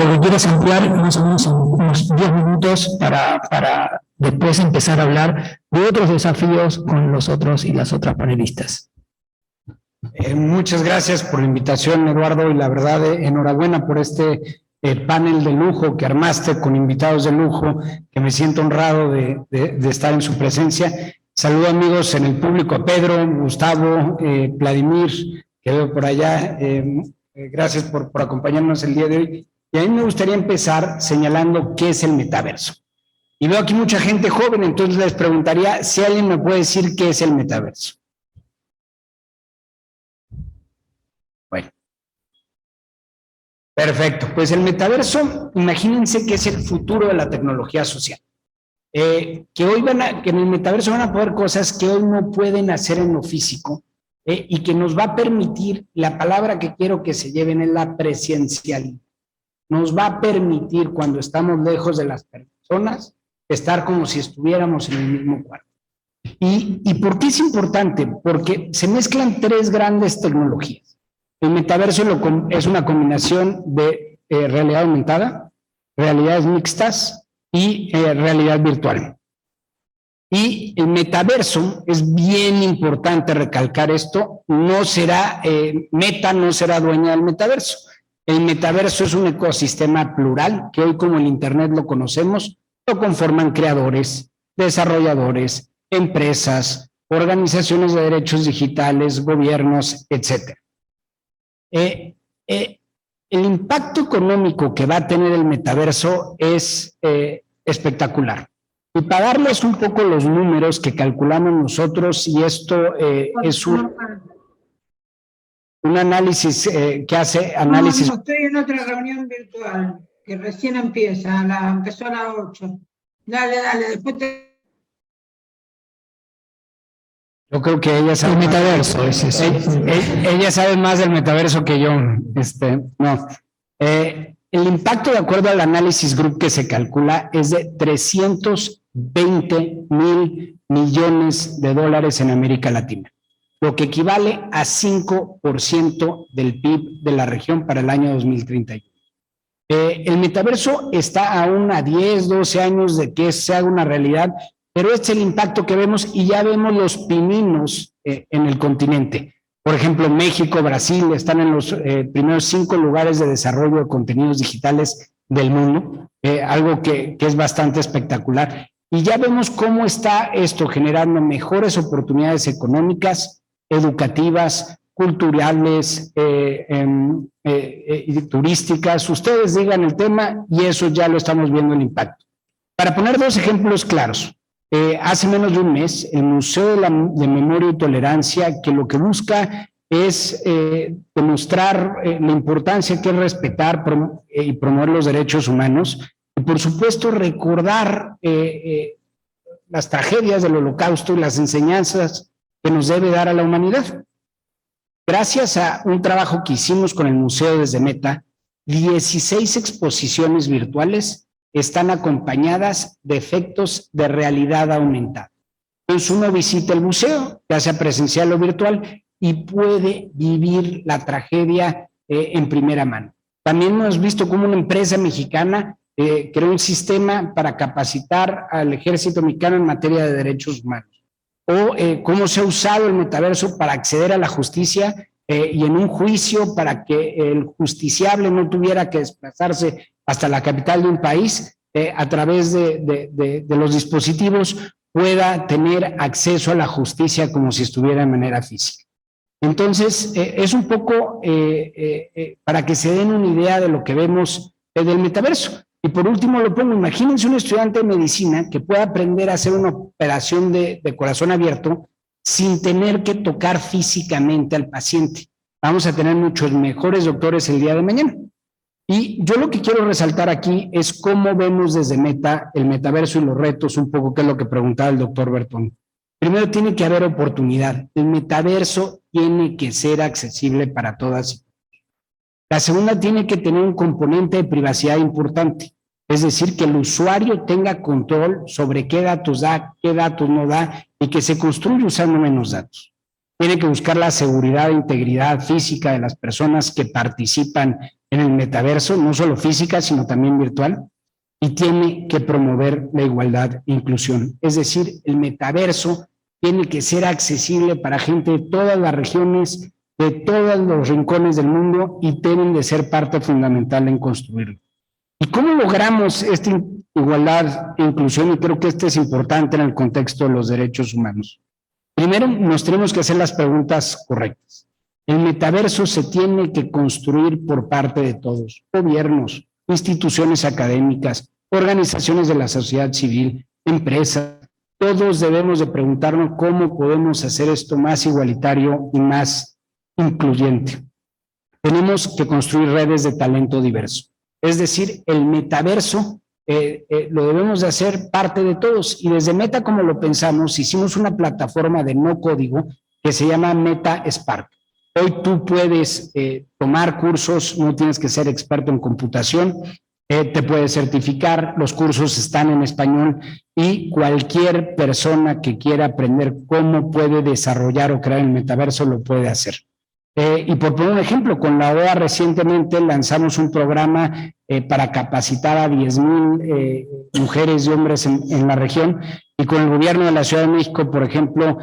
lo que quieres ampliar más o menos en unos 10 minutos para después empezar a hablar de otros desafíos con los otros y las otras panelistas. Muchas gracias por la invitación, Eduardo, y la verdad, enhorabuena por este panel de lujo que armaste con invitados de lujo, que me siento honrado de estar en su presencia. Saludo, amigos, en el público, a Pedro, Gustavo, Vladimir, que veo por allá. Gracias por acompañarnos el día de hoy. Y a mí me gustaría empezar señalando qué es el metaverso. Y veo aquí mucha gente joven, entonces les preguntaría si alguien me puede decir qué es el metaverso. Bueno. Perfecto. Pues el metaverso, imagínense que es el futuro de la tecnología social. Que en el metaverso van a poder cosas que hoy no pueden hacer en lo físico, y que nos va a permitir, la palabra que quiero que se lleven es la presencialidad. Nos va a permitir, cuando estamos lejos de las personas, estar como si estuviéramos en el mismo cuarto. ¿Y por qué es importante? Porque se mezclan tres grandes tecnologías. El metaverso es una combinación de realidad aumentada, realidades mixtas y realidad virtual. Y el metaverso, es bien importante recalcar esto, Meta no será dueña del metaverso. El metaverso es un ecosistema plural que hoy, como el Internet lo conocemos, lo conforman creadores, desarrolladores, empresas, organizaciones de derechos digitales, gobiernos, etc. El impacto económico que va a tener el metaverso es espectacular. Y para darles un poco los números que calculamos nosotros, y esto es un análisis que hace análisis. No, estoy en otra reunión virtual que recién empieza, empezó a las 8. Dale, después te... Yo creo que ella sabe. El metaverso es eso. Ella sabe más del metaverso que yo. No. El impacto, de acuerdo al análisis group que se calcula, es de 320,000 millones de dólares en América Latina, lo que equivale a 5% del PIB de la región para el año 2031. El metaverso está aún a 10, 12 años de que se haga una realidad, pero este es el impacto que vemos, y ya vemos los pininos en el continente. Por ejemplo, México, Brasil están en los primeros 5 lugares de desarrollo de contenidos digitales del mundo, algo que es bastante espectacular. Y ya vemos cómo está esto generando mejores oportunidades económicas, educativas, culturales, turísticas. Ustedes digan el tema y eso ya lo estamos viendo el impacto. Para poner 2 ejemplos claros. Hace menos de un mes, el Museo de Memoria y Tolerancia, que lo que busca es demostrar la importancia que es respetar y promover los derechos humanos, y por supuesto recordar las tragedias del Holocausto y las enseñanzas que nos debe dar a la humanidad. Gracias a un trabajo que hicimos con el museo desde Meta, 16 exposiciones virtuales están acompañadas de efectos de realidad aumentada. Entonces uno visita el museo, ya sea presencial o virtual, y puede vivir la tragedia en primera mano. También hemos visto cómo una empresa mexicana creó un sistema para capacitar al ejército mexicano en materia de derechos humanos. O cómo se ha usado el metaverso para acceder a la justicia y en un juicio para que el justiciable no tuviera que desplazarse hasta la capital de un país, a través de los dispositivos pueda tener acceso a la justicia como si estuviera de manera física. Entonces, es un poco para que se den una idea de lo que vemos del metaverso. Y por último lo pongo, imagínense un estudiante de medicina que pueda aprender a hacer una operación de corazón abierto sin tener que tocar físicamente al paciente. Vamos a tener muchos mejores doctores el día de mañana. Y yo lo que quiero resaltar aquí es cómo vemos desde Meta el metaverso y los retos, un poco que es lo que preguntaba el doctor Bertón. Primero, tiene que haber oportunidad. El metaverso tiene que ser accesible para todas. La segunda, tiene que tener un componente de privacidad importante. Es decir, que el usuario tenga control sobre qué datos da, qué datos no da, y que se construya usando menos datos. Tiene que buscar la seguridad e integridad física de las personas que participan en el metaverso, no solo física, sino también virtual, y tiene que promover la igualdad e inclusión. Es decir, el metaverso tiene que ser accesible para gente de todas las regiones, de todos los rincones del mundo, y deben de ser parte fundamental en construirlo. ¿Y cómo logramos esta igualdad e inclusión? Y creo que esto es importante en el contexto de los derechos humanos. Primero, nos tenemos que hacer las preguntas correctas. El metaverso se tiene que construir por parte de todos, gobiernos, instituciones académicas, organizaciones de la sociedad civil, empresas. Todos debemos de preguntarnos cómo podemos hacer esto más igualitario y más incluyente. Tenemos que construir redes de talento diverso. Es decir, el metaverso lo debemos de hacer parte de todos. Y desde Meta, como lo pensamos, hicimos una plataforma de no código que se llama Meta Spark. Hoy tú puedes tomar cursos, no tienes que ser experto en computación, te puedes certificar, los cursos están en español y cualquier persona que quiera aprender cómo puede desarrollar o crear el metaverso lo puede hacer. Y por poner un ejemplo, con la OEA recientemente lanzamos un programa para capacitar a 10,000 mujeres y hombres en la región, y con el gobierno de la Ciudad de México, por ejemplo,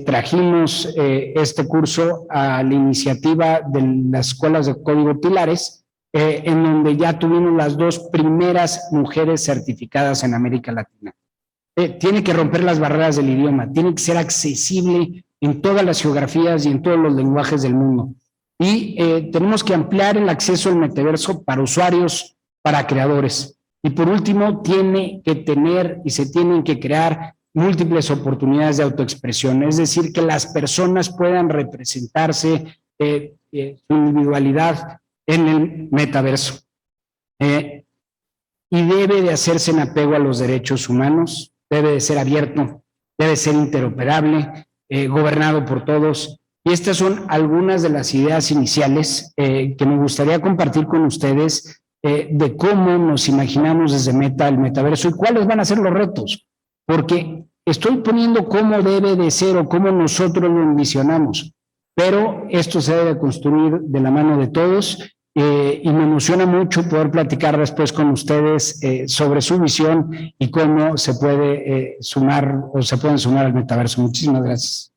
trajimos este curso a la iniciativa de las escuelas de código Pilares, en donde ya tuvimos las 2 primeras mujeres certificadas en América Latina. Tiene que romper las barreras del idioma, tiene que ser accesible en todas las geografías y en todos los lenguajes del mundo. Y tenemos que ampliar el acceso al metaverso para usuarios, para creadores. Y por último, tiene que tener y se tienen que crear múltiples oportunidades de autoexpresión, es decir, que las personas puedan representarse su individualidad en el metaverso. Y debe de hacerse en apego a los derechos humanos, debe de ser abierto, debe ser interoperable, gobernado por todos. Y estas son algunas de las ideas iniciales que me gustaría compartir con ustedes de cómo nos imaginamos desde Meta el metaverso y cuáles van a ser los retos. Porque estoy poniendo cómo debe de ser o cómo nosotros lo envisionamos, pero esto se debe construir de la mano de todos. Y me emociona mucho poder platicar después con ustedes sobre su visión y cómo se puede sumar o se pueden sumar al metaverso. Muchísimas gracias.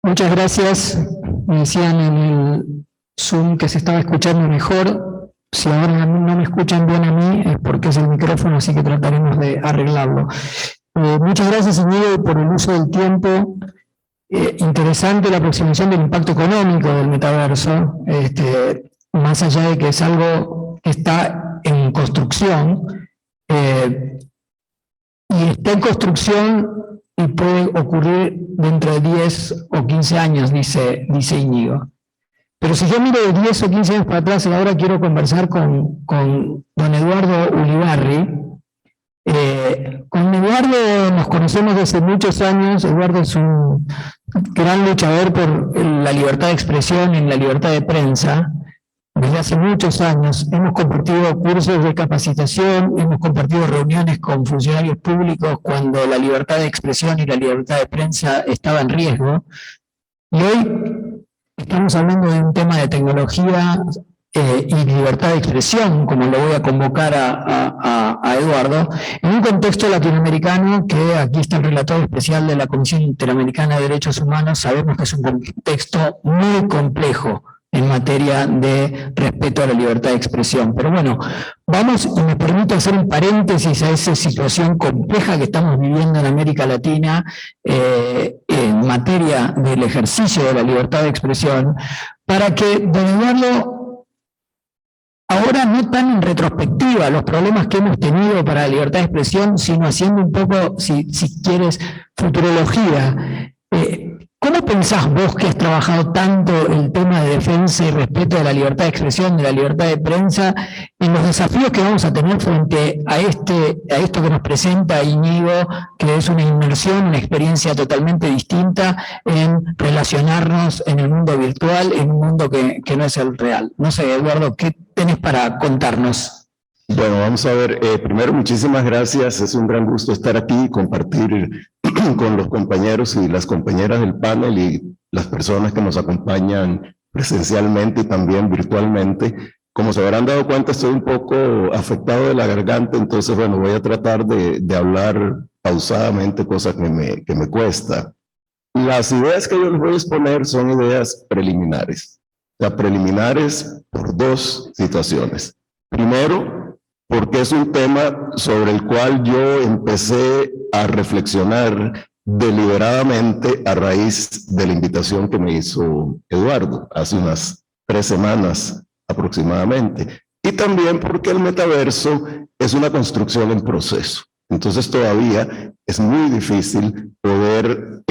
Muchas gracias. Me decían en el Zoom que se estaba escuchando mejor. Si ahora no me escuchan bien a mí es porque es el micrófono, así que trataremos de arreglarlo. Muchas gracias, Íñigo, por el uso del tiempo. Interesante la aproximación del impacto económico del metaverso, más allá de que es algo que está en construcción, y está en construcción y puede ocurrir dentro de 10 o 15 años, dice Íñigo. Pero si yo miro de 10 o 15 años para atrás, ahora quiero conversar con don Eduardo Ulibarri. Con Eduardo nos conocemos desde muchos años. Eduardo es un gran luchador por la libertad de expresión y la libertad de prensa. Desde hace muchos años hemos compartido cursos de capacitación, hemos compartido reuniones con funcionarios públicos cuando la libertad de expresión y la libertad de prensa estaba en riesgo. Y hoy estamos hablando de un tema de tecnología y libertad de expresión, como lo voy a convocar a Eduardo, en un contexto latinoamericano que aquí está el relator especial de la Comisión Interamericana de Derechos Humanos. Sabemos que es un contexto muy complejo en materia de respeto a la libertad de expresión. Pero bueno, vamos, y me permito hacer un paréntesis a esa situación compleja que estamos viviendo en América Latina en materia del ejercicio de la libertad de expresión, para que don Eduardo, ahora no tan en retrospectiva los problemas que hemos tenido para la libertad de expresión, sino haciendo un poco, si quieres, futurología. ¿Cómo pensás vos, que has trabajado tanto el tema de defensa y respeto de la libertad de expresión, de la libertad de prensa, en los desafíos que vamos a tener frente a esto que nos presenta Íñigo, que es una inmersión, una experiencia totalmente distinta en relacionarnos en el mundo virtual, en un mundo que no es el real? No sé, Eduardo, ¿qué tenés para contarnos? Bueno, vamos a ver, primero muchísimas gracias, es un gran gusto estar aquí y compartir con los compañeros y las compañeras del panel y las personas que nos acompañan presencialmente y también virtualmente. Como se habrán dado cuenta, estoy un poco afectado de la garganta, entonces, bueno, voy a tratar de hablar pausadamente, cosa que me cuesta. Las ideas que yo les voy a exponer son ideas preliminares. O sea, preliminares por dos situaciones. Primero, porque es un tema sobre el cual yo empecé a reflexionar deliberadamente a raíz de la invitación que me hizo Eduardo hace unas 3 semanas aproximadamente. Y también porque el metaverso es una construcción en proceso. Entonces todavía es muy difícil poder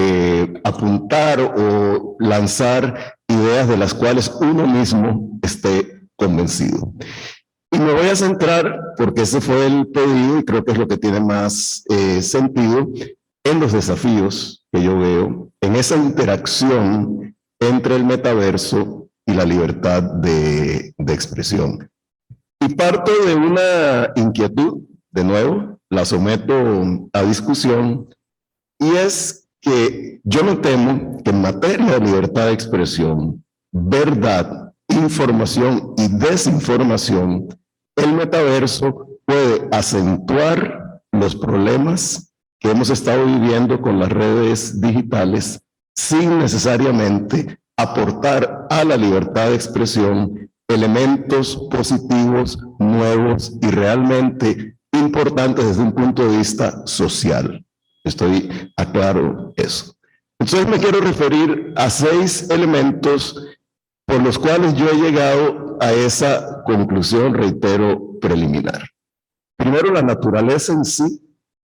apuntar o lanzar ideas de las cuales uno mismo esté convencido. Y me voy a centrar, porque ese fue el pedido y creo que es lo que tiene más sentido, en los desafíos que yo veo, en esa interacción entre el metaverso y la libertad de expresión. Y parto de una inquietud, de nuevo, la someto a discusión, y es que yo me temo que en materia de libertad de expresión, verdad, información y desinformación, el metaverso puede acentuar los problemas que hemos estado viviendo con las redes digitales sin necesariamente aportar a la libertad de expresión elementos positivos, nuevos y realmente importantes desde un punto de vista social. Estoy aclaro eso. Entonces me quiero referir a 6 elementos por los cuales yo he llegado a esa conclusión, reitero, preliminar. Primero, la naturaleza en sí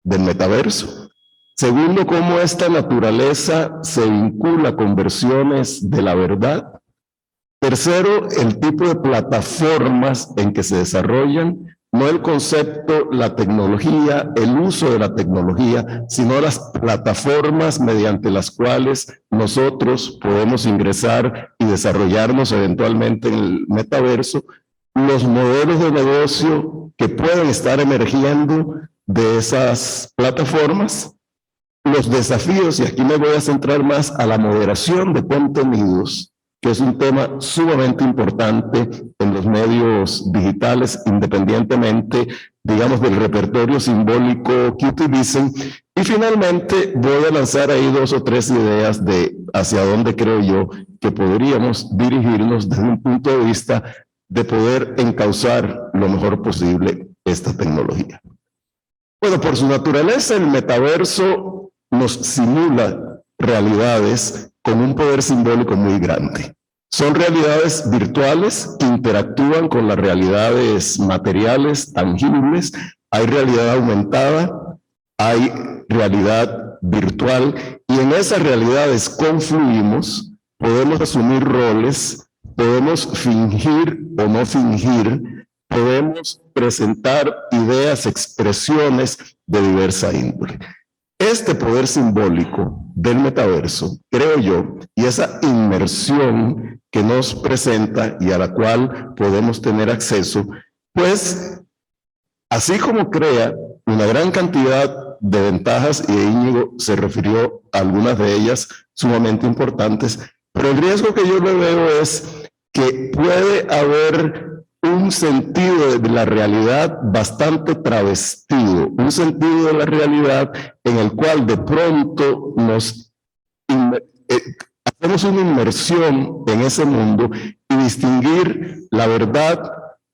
del metaverso. Segundo, cómo esta naturaleza se vincula con versiones de la verdad. Tercero, el tipo de plataformas en que se desarrollan, no el concepto, la tecnología, el uso de la tecnología, sino las plataformas mediante las cuales nosotros podemos ingresar y desarrollarnos eventualmente en el metaverso, los modelos de negocio que pueden estar emergiendo de esas plataformas, los desafíos, y aquí me voy a centrar más a la moderación de contenidos, que es un tema sumamente importante en los medios digitales, independientemente, digamos, del repertorio simbólico que utilicen. Y finalmente voy a lanzar ahí 2 o 3 ideas de hacia dónde creo yo que podríamos dirigirnos desde un punto de vista de poder encauzar lo mejor posible esta tecnología. Bueno, por su naturaleza, el metaverso nos simula realidades con un poder simbólico muy grande. Son realidades virtuales que interactúan con las realidades materiales, tangibles. Hay realidad aumentada, hay realidad virtual, y en esas realidades confluimos, podemos asumir roles, podemos fingir o no fingir, podemos presentar ideas, expresiones de diversa índole. Este poder simbólico del metaverso, creo yo, y esa inmersión que nos presenta y a la cual podemos tener acceso, pues, así como crea una gran cantidad de ventajas, y Íñigo se refirió a algunas de ellas sumamente importantes, pero el riesgo que yo le veo es que puede haber un sentido de la realidad bastante travestido, un sentido de la realidad en el cual de pronto nos hacemos una inmersión en ese mundo, y distinguir la verdad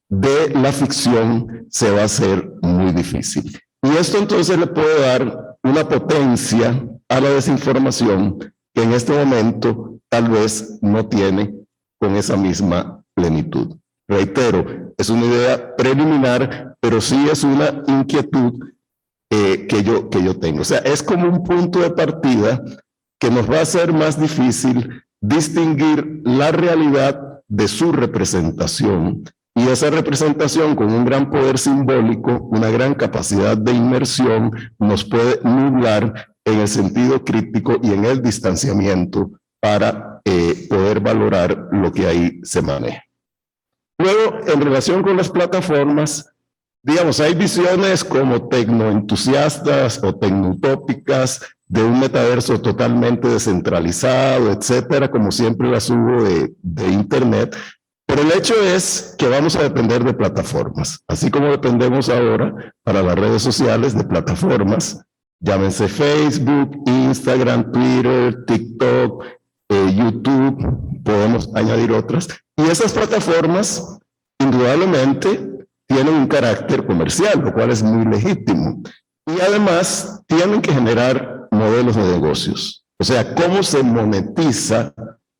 de la ficción se va a hacer muy difícil. Y esto entonces le puede dar una potencia a la desinformación que en este momento tal vez no tiene con esa misma plenitud. Reitero, es una idea preliminar, pero sí es una inquietud que yo tengo. O sea, es como un punto de partida que nos va a hacer más difícil distinguir la realidad de su representación, y esa representación con un gran poder simbólico, una gran capacidad de inmersión, nos puede nublar en el sentido crítico y en el distanciamiento para poder valorar lo que ahí se maneja. Luego, en relación con las plataformas, digamos, hay visiones como tecnoentusiastas o tecnoutópicas de un metaverso totalmente descentralizado, etcétera, como siempre las hubo de Internet. Pero el hecho es que vamos a depender de plataformas, así como dependemos ahora para las redes sociales de plataformas, llámense Facebook, Instagram, Twitter, TikTok, YouTube, podemos añadir otras. Y esas plataformas, indudablemente, tienen un carácter comercial, lo cual es muy legítimo. Y además, tienen que generar modelos de negocios. O sea, cómo se monetiza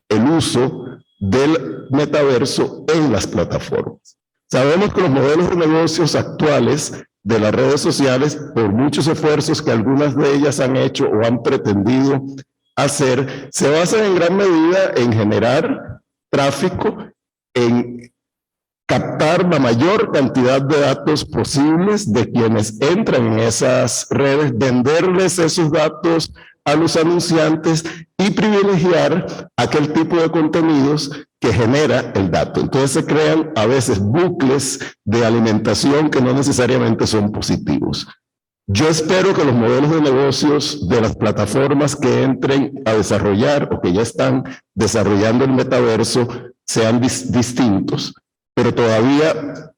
el uso del metaverso en las plataformas. Sabemos que los modelos de negocios actuales de las redes sociales, por muchos esfuerzos que algunas de ellas han hecho o han pretendido hacer, se basan en gran medida en generar tráfico, en captar la mayor cantidad de datos posibles de quienes entran en esas redes, venderles esos datos a los anunciantes y privilegiar aquel tipo de contenidos que genera el dato. Entonces se crean a veces bucles de alimentación que no necesariamente son positivos. Yo espero que los modelos de negocios de las plataformas que entren a desarrollar o que ya están desarrollando el metaverso sean distintos, pero todavía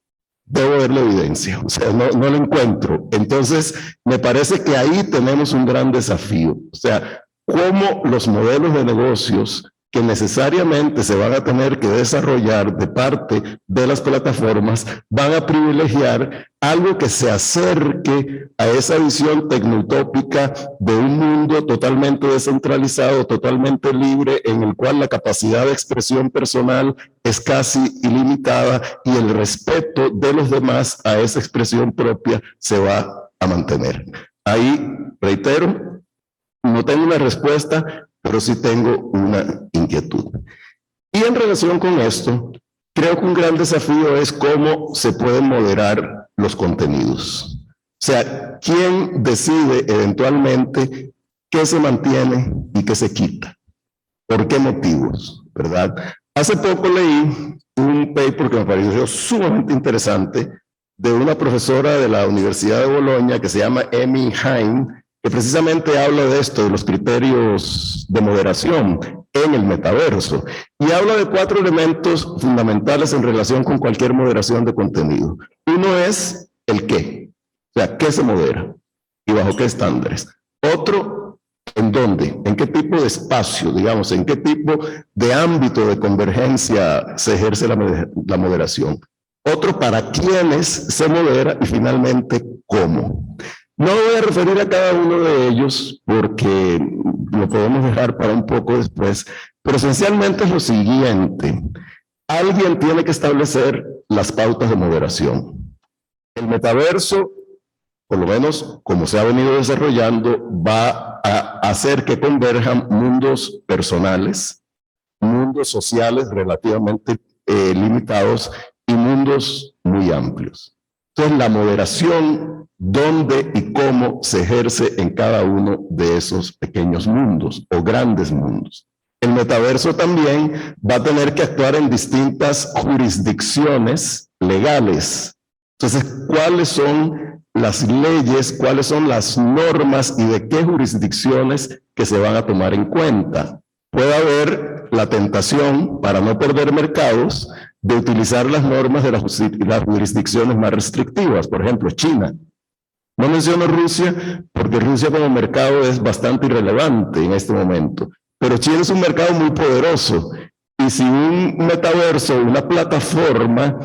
debo ver la evidencia, o sea, no la encuentro. Entonces, me parece que ahí tenemos un gran desafío, o sea, cómo los modelos de negocios que necesariamente se van a tener que desarrollar de parte de las plataformas van a privilegiar algo que se acerque a esa visión tecnoutópica de un mundo totalmente descentralizado, totalmente libre, en el cual la capacidad de expresión personal es casi ilimitada y el respeto de los demás a esa expresión propia se va a mantener. Ahí, reitero, no tengo una respuesta, pero sí tengo una inquietud. Y en relación con esto, creo que un gran desafío es cómo se pueden moderar los contenidos. O sea, ¿quién decide eventualmente qué se mantiene y qué se quita? ¿Por qué motivos? ¿Verdad? Hace poco leí un paper que me pareció sumamente interesante de una profesora de la Universidad de Bolonia que se llama Amy Hine, que precisamente habla de esto, de los criterios de moderación en el metaverso, y habla de 4 elementos fundamentales en relación con cualquier moderación de contenido. Uno es el qué, o sea, qué se modera y bajo qué estándares. Otro, en dónde, en qué tipo de espacio, digamos, en qué tipo de ámbito de convergencia se ejerce la moderación. Otro, para quiénes se modera, y finalmente, cómo. No voy a referir a cada uno de ellos porque lo podemos dejar para un poco después, pero esencialmente es lo siguiente. Alguien tiene que establecer las pautas de moderación. El metaverso, por lo menos como se ha venido desarrollando, va a hacer que converjan mundos personales, mundos sociales relativamente limitados y mundos muy amplios. Entonces, la moderación, dónde y cómo se ejerce en cada uno de esos pequeños mundos o grandes mundos. El metaverso también va a tener que actuar en distintas jurisdicciones legales. Entonces, ¿cuáles son las leyes, cuáles son las normas y de qué jurisdicciones que se van a tomar en cuenta? Puede haber la tentación, para no perder mercados, de utilizar las normas de las jurisdicciones más restrictivas, por ejemplo, China. No menciono Rusia porque Rusia como mercado es bastante irrelevante en este momento, pero China es un mercado muy poderoso y si un metaverso, una plataforma,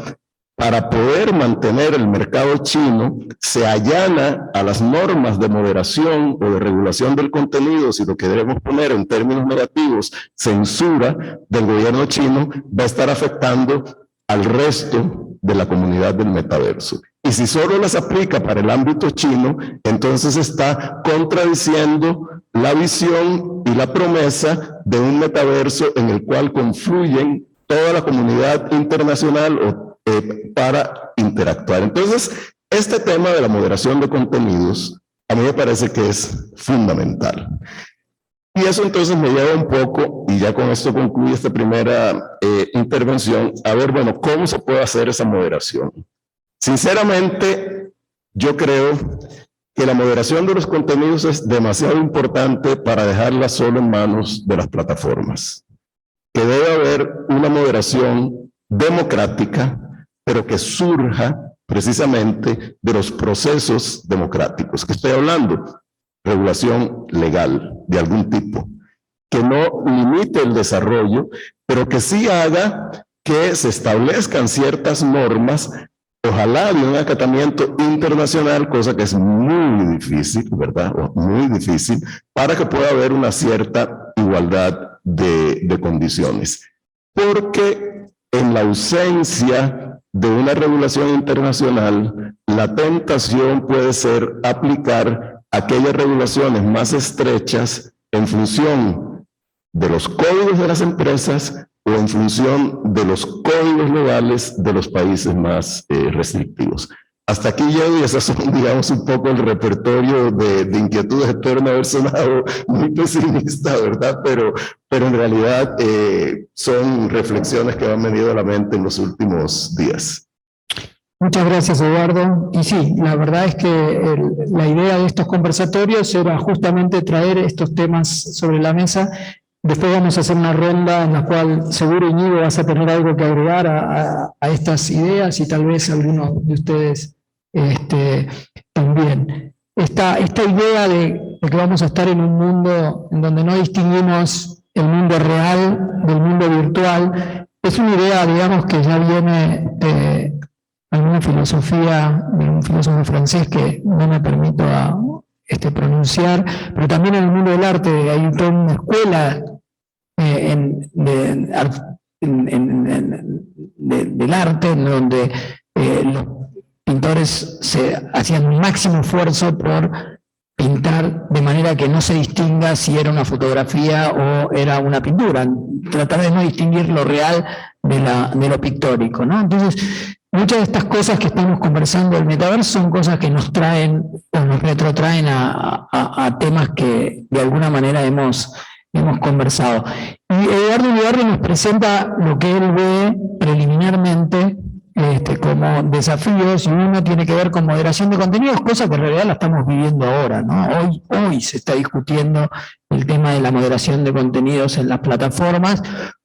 para poder mantener el mercado chino, se allana a las normas de moderación o de regulación del contenido, si lo queremos poner en términos negativos, censura del gobierno chino, va a estar afectando al resto de la comunidad del metaverso. Y si solo las aplica para el ámbito chino, entonces está contradiciendo la visión y la promesa de un metaverso en el cual confluyen toda la comunidad internacional para interactuar. Entonces, este tema de la moderación de contenidos a mí me parece que es fundamental. Y eso entonces me lleva un poco, y ya con esto concluye esta primera intervención, a ver, bueno, ¿cómo se puede hacer esa moderación? Sinceramente, yo creo que la moderación de los contenidos es demasiado importante para dejarla solo en manos de las plataformas, que debe haber una moderación democrática, pero que surja precisamente de los procesos democráticos. ¿Qué estoy hablando? Regulación legal de algún tipo, que no limite el desarrollo, pero que sí haga que se establezcan ciertas normas, ojalá de un acatamiento internacional, cosa que es muy difícil, ¿verdad? Muy difícil, para que pueda haber una cierta igualdad de condiciones. Porque en la ausencia de una regulación internacional, la tentación puede ser aplicar aquellas regulaciones más estrechas en función de los códigos de las empresas o en función de los códigos legales de los países más restrictivos. Hasta aquí llego y esas son, digamos, un poco el repertorio de inquietudes. Espero no haber sonado muy pesimista, ¿verdad? Pero en realidad son reflexiones que me han venido a la mente en los últimos días. Muchas gracias, Eduardo. Y sí, la verdad es que la idea de estos conversatorios era justamente traer estos temas sobre la mesa. Después vamos a hacer una ronda en la cual seguro, Íñigo, vas a tener algo que agregar a estas ideas y tal vez alguno de ustedes también. Esta idea de que vamos a estar en un mundo en donde no distinguimos el mundo real del mundo virtual es una idea, digamos, que ya viene de alguna filosofía de un filósofo francés que no me permito pronunciar, pero también en el mundo del arte hay toda una escuela del arte en donde los pintores hacían un máximo esfuerzo por pintar de manera que no se distinga si era una fotografía o era una pintura, tratar de no distinguir lo real de lo pictórico, ¿no? Entonces, muchas de estas cosas que estamos conversando del metaverso son cosas que nos traen o nos retrotraen a temas que de alguna manera hemos conversado. Y Eduardo Uribarri nos presenta lo que él ve preliminarmente como desafíos, y uno tiene que ver con moderación de contenidos, cosa que en realidad la estamos viviendo ahora, ¿no? Hoy se está discutiendo el tema de la moderación de contenidos en las plataformas,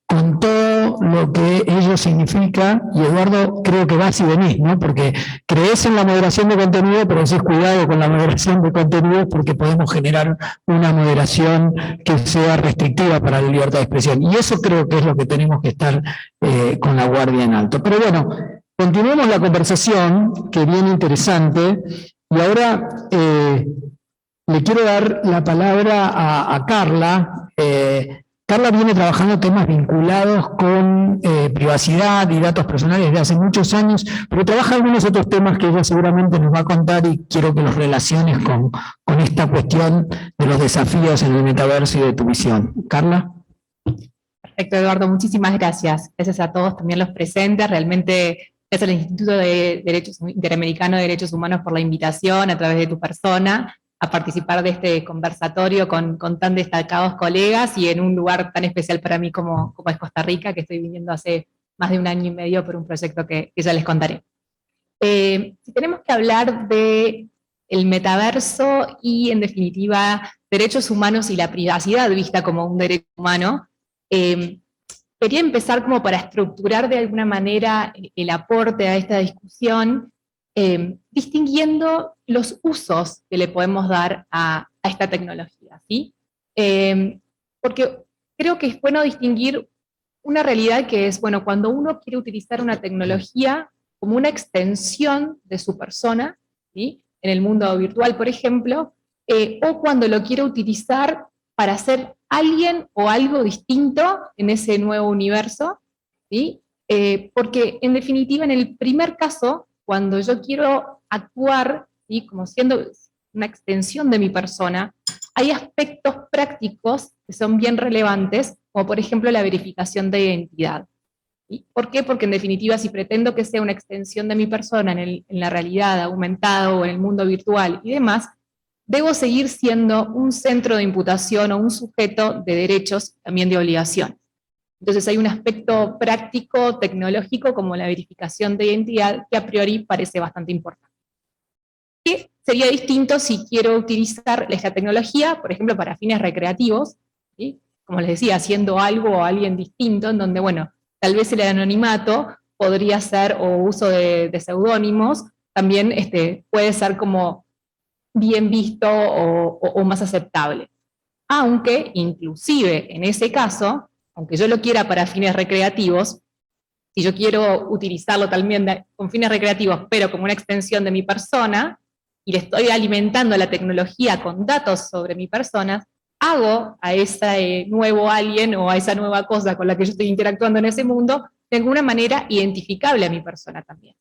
con todo lo que ello significa, y Eduardo, creo que vas y venís, ¿no? Porque crees en la moderación de contenido, pero decís cuidado con la moderación de contenidos porque podemos generar una moderación que sea restrictiva para la libertad de expresión. Y eso creo que es lo que tenemos que estar con la guardia en alto. Pero bueno, continuemos la conversación, que viene interesante, y ahora le quiero dar la palabra a Carla. Carla viene trabajando temas vinculados con privacidad y datos personales desde hace muchos años, pero trabaja algunos otros temas que ella seguramente nos va a contar y quiero que los relaciones con esta cuestión de los desafíos en el metaverso y de tu visión. Carla. Perfecto, Eduardo, muchísimas gracias. Gracias a todos, también los presentes. Realmente es el Instituto Interamericano de Derechos Humanos por la invitación a través de tu persona a participar de este conversatorio con tan destacados colegas y en un lugar tan especial para mí como es Costa Rica, que estoy viniendo hace más de 1 año y medio por un proyecto que ya les contaré. Si tenemos que hablar de el metaverso y, en definitiva, derechos humanos y la privacidad vista como un derecho humano, quería empezar como para estructurar de alguna manera el aporte a esta discusión, distinguiendo los usos que le podemos dar a esta tecnología, ¿sí? Porque creo que es bueno distinguir una realidad que es, bueno, cuando uno quiere utilizar una tecnología como una extensión de su persona, ¿sí? En el mundo virtual, por ejemplo, o cuando lo quiere utilizar para ser alguien o algo distinto en ese nuevo universo, ¿sí? Porque en definitiva, en el primer caso, cuando yo quiero actuar, ¿sí? Como siendo una extensión de mi persona, hay aspectos prácticos que son bien relevantes, como por ejemplo la verificación de identidad. ¿Sí? ¿Por qué? Porque en definitiva, si pretendo que sea una extensión de mi persona en la realidad aumentada o en el mundo virtual y demás, debo seguir siendo un centro de imputación o un sujeto de derechos, también de obligaciones. Entonces hay un aspecto práctico, tecnológico, como la verificación de identidad, que a priori parece bastante importante. Que sería distinto si quiero utilizar esta tecnología, por ejemplo, para fines recreativos, ¿sí? Como les decía, haciendo algo o alguien distinto, en donde, bueno, tal vez el anonimato podría ser, o uso de seudónimos, también puede ser como bien visto o más aceptable. Aunque, inclusive, en ese caso, aunque yo lo quiera para fines recreativos, si yo quiero utilizarlo también con fines recreativos, pero como una extensión de mi persona, y le estoy alimentando la tecnología con datos sobre mi persona, hago a ese nuevo alguien o a esa nueva cosa con la que yo estoy interactuando en ese mundo, de alguna manera identificable a mi persona también.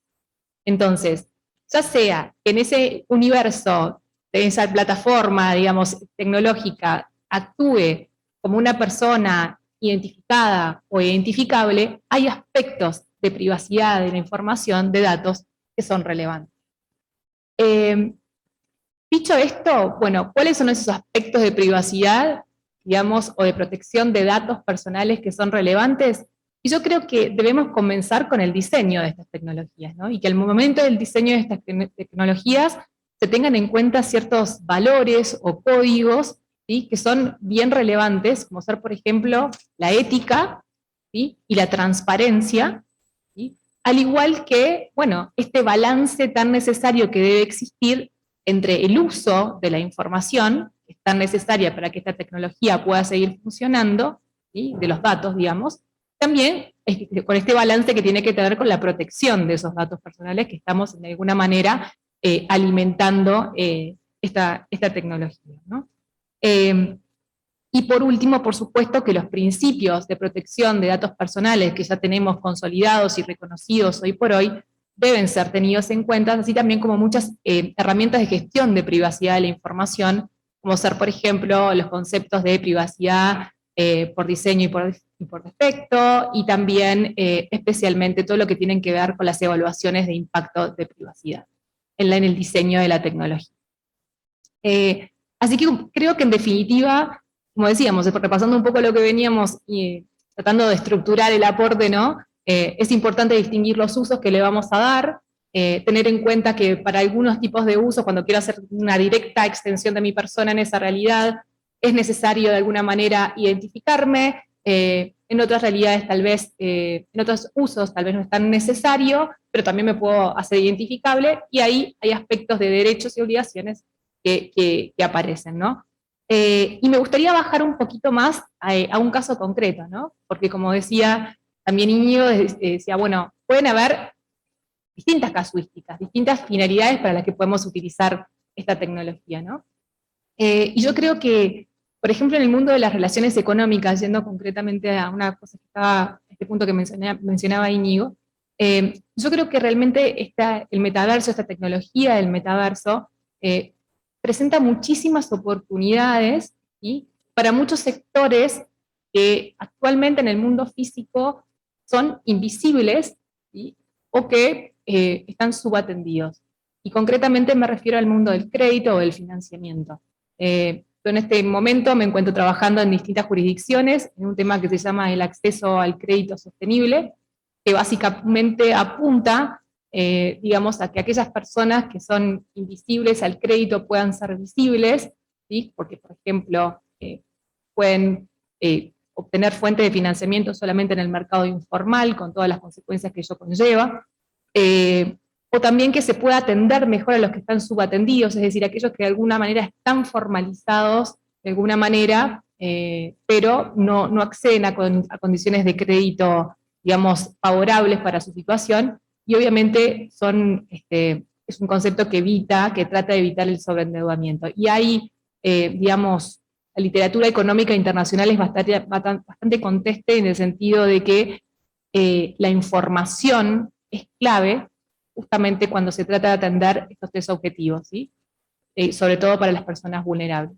Entonces, ya sea que en ese universo, de esa plataforma, digamos, tecnológica, actúe como una persona identificada o identificable, hay aspectos de privacidad de la información, de datos, que son relevantes. Dicho esto, bueno, ¿cuáles son esos aspectos de privacidad, digamos, o de protección de datos personales que son relevantes? Y yo creo que debemos comenzar con el diseño de estas tecnologías, ¿no? Y que al momento del diseño de estas tecnologías se tengan en cuenta ciertos valores o códigos, ¿sí? Que son bien relevantes, como ser, por ejemplo, la ética, ¿sí? Y la transparencia, ¿sí? Al igual que, bueno, este balance tan necesario que debe existir entre el uso de la información, que es tan necesaria para que esta tecnología pueda seguir funcionando, ¿sí? De los datos, digamos, también con este balance que tiene que tener con la protección de esos datos personales que estamos de alguna manera alimentando esta tecnología, ¿no? Y por último, por supuesto, que los principios de protección de datos personales que ya tenemos consolidados y reconocidos hoy por hoy, deben ser tenidos en cuenta, así también como muchas herramientas de gestión de privacidad de la información, como ser, por ejemplo, los conceptos de privacidad por diseño y por defecto, y también especialmente todo lo que tiene que ver con las evaluaciones de impacto de privacidad en el diseño de la tecnología. Así que creo que en definitiva, como decíamos, repasando un poco lo que veníamos tratando de estructurar el aporte, ¿no? Es importante distinguir los usos que le vamos a dar, tener en cuenta que para algunos tipos de usos, cuando quiero hacer una directa extensión de mi persona en esa realidad, es necesario de alguna manera identificarme, en otras realidades tal vez, en otros usos tal vez no es tan necesario, pero también me puedo hacer identificable, y ahí hay aspectos de derechos y obligaciones que aparecen, ¿no? Y me gustaría bajar un poquito más a un caso concreto, ¿no? Porque como decía también Íñigo, decía, bueno, pueden haber distintas casuísticas, distintas finalidades para las que podemos utilizar esta tecnología, ¿no? Y yo creo que, por ejemplo, en el mundo de las relaciones económicas, yendo concretamente a una cosa que estaba, a este punto que mencionaba Íñigo, yo creo que realmente el metaverso, esta tecnología del metaverso, presenta muchísimas oportunidades, ¿sí? Para muchos sectores que actualmente en el mundo físico son invisibles, ¿sí? O que están subatendidos. Y concretamente me refiero al mundo del crédito o del financiamiento. Yo en este momento me encuentro trabajando en distintas jurisdicciones en un tema que se llama el acceso al crédito sostenible, que básicamente apunta, digamos, a que aquellas personas que son invisibles al crédito puedan ser visibles, ¿sí? Porque, por ejemplo, pueden obtener fuente de financiamiento solamente en el mercado informal, con todas las consecuencias que ello conlleva, o también que se pueda atender mejor a los que están subatendidos, es decir, aquellos que de alguna manera están formalizados de alguna manera, pero no acceden a condiciones de crédito, digamos, favorables para su situación, y obviamente es un concepto que trata de evitar el sobreendeudamiento. Y hay, digamos, la literatura económica internacional es bastante conteste en el sentido de que la información es clave justamente cuando se trata de atender estos tres objetivos, ¿sí? Sobre todo para las personas vulnerables.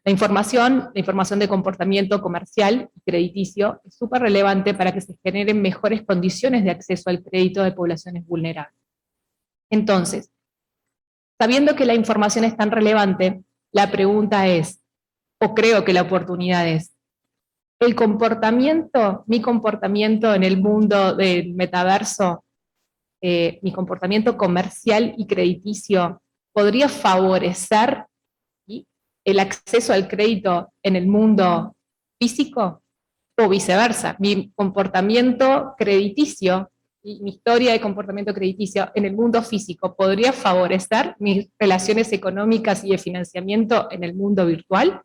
La información de comportamiento comercial y crediticio es súper relevante para que se generen mejores condiciones de acceso al crédito de poblaciones vulnerables. Entonces, sabiendo que la información es tan relevante, la pregunta es, o creo que la oportunidad es, mi comportamiento en el mundo del metaverso, mi comportamiento comercial y crediticio, podría favorecer, ¿sí?, el acceso al crédito en el mundo físico, o viceversa. Mi comportamiento crediticio y mi historia de comportamiento crediticio en el mundo físico podría favorecer mis relaciones económicas y de financiamiento en el mundo virtual.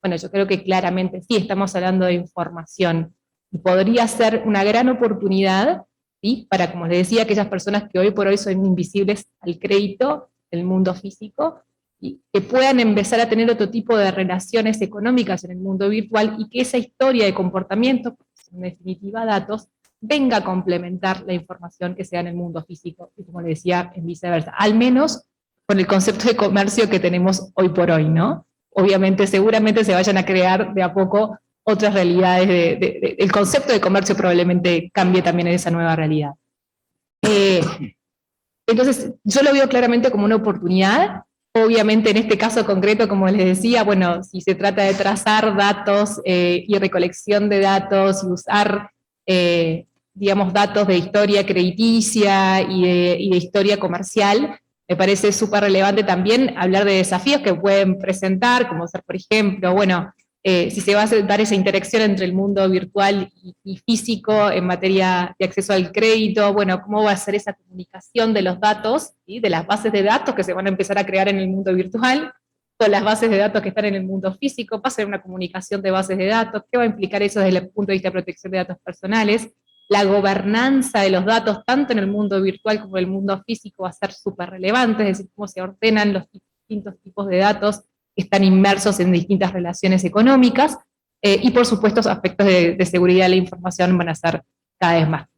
Bueno, yo creo que claramente sí, estamos hablando de información, y podría ser una gran oportunidad, ¿sí?, para, como les decía, aquellas personas que hoy por hoy son invisibles al crédito del mundo físico, y que puedan empezar a tener otro tipo de relaciones económicas en el mundo virtual, y que esa historia de comportamiento, en definitiva datos, venga a complementar la información que sea en el mundo físico, y como les decía, en viceversa, al menos con el concepto de comercio que tenemos hoy por hoy, ¿no? Obviamente, seguramente se vayan a crear de a poco otras realidades, el concepto de comercio probablemente cambie también en esa nueva realidad. Entonces, yo lo veo claramente como una oportunidad. Obviamente, en este caso concreto, como les decía, bueno, si se trata de trazar datos y recolección de datos, y usar, digamos, datos de historia crediticia y de historia comercial, me parece súper relevante también hablar de desafíos que pueden presentar, como ser, por ejemplo, bueno, si se va a dar esa interacción entre el mundo virtual y físico en materia de acceso al crédito, bueno, cómo va a ser esa comunicación de los datos, ¿sí?, de las bases de datos que se van a empezar a crear en el mundo virtual, con las bases de datos que están en el mundo físico, va a ser una comunicación de bases de datos, qué va a implicar eso desde el punto de vista de protección de datos personales, la gobernanza de los datos, tanto en el mundo virtual como en el mundo físico, va a ser súper relevante, es decir, cómo se ordenan los distintos tipos de datos que están inmersos en distintas relaciones económicas, y por supuesto aspectos de seguridad de la información van a ser cada vez más.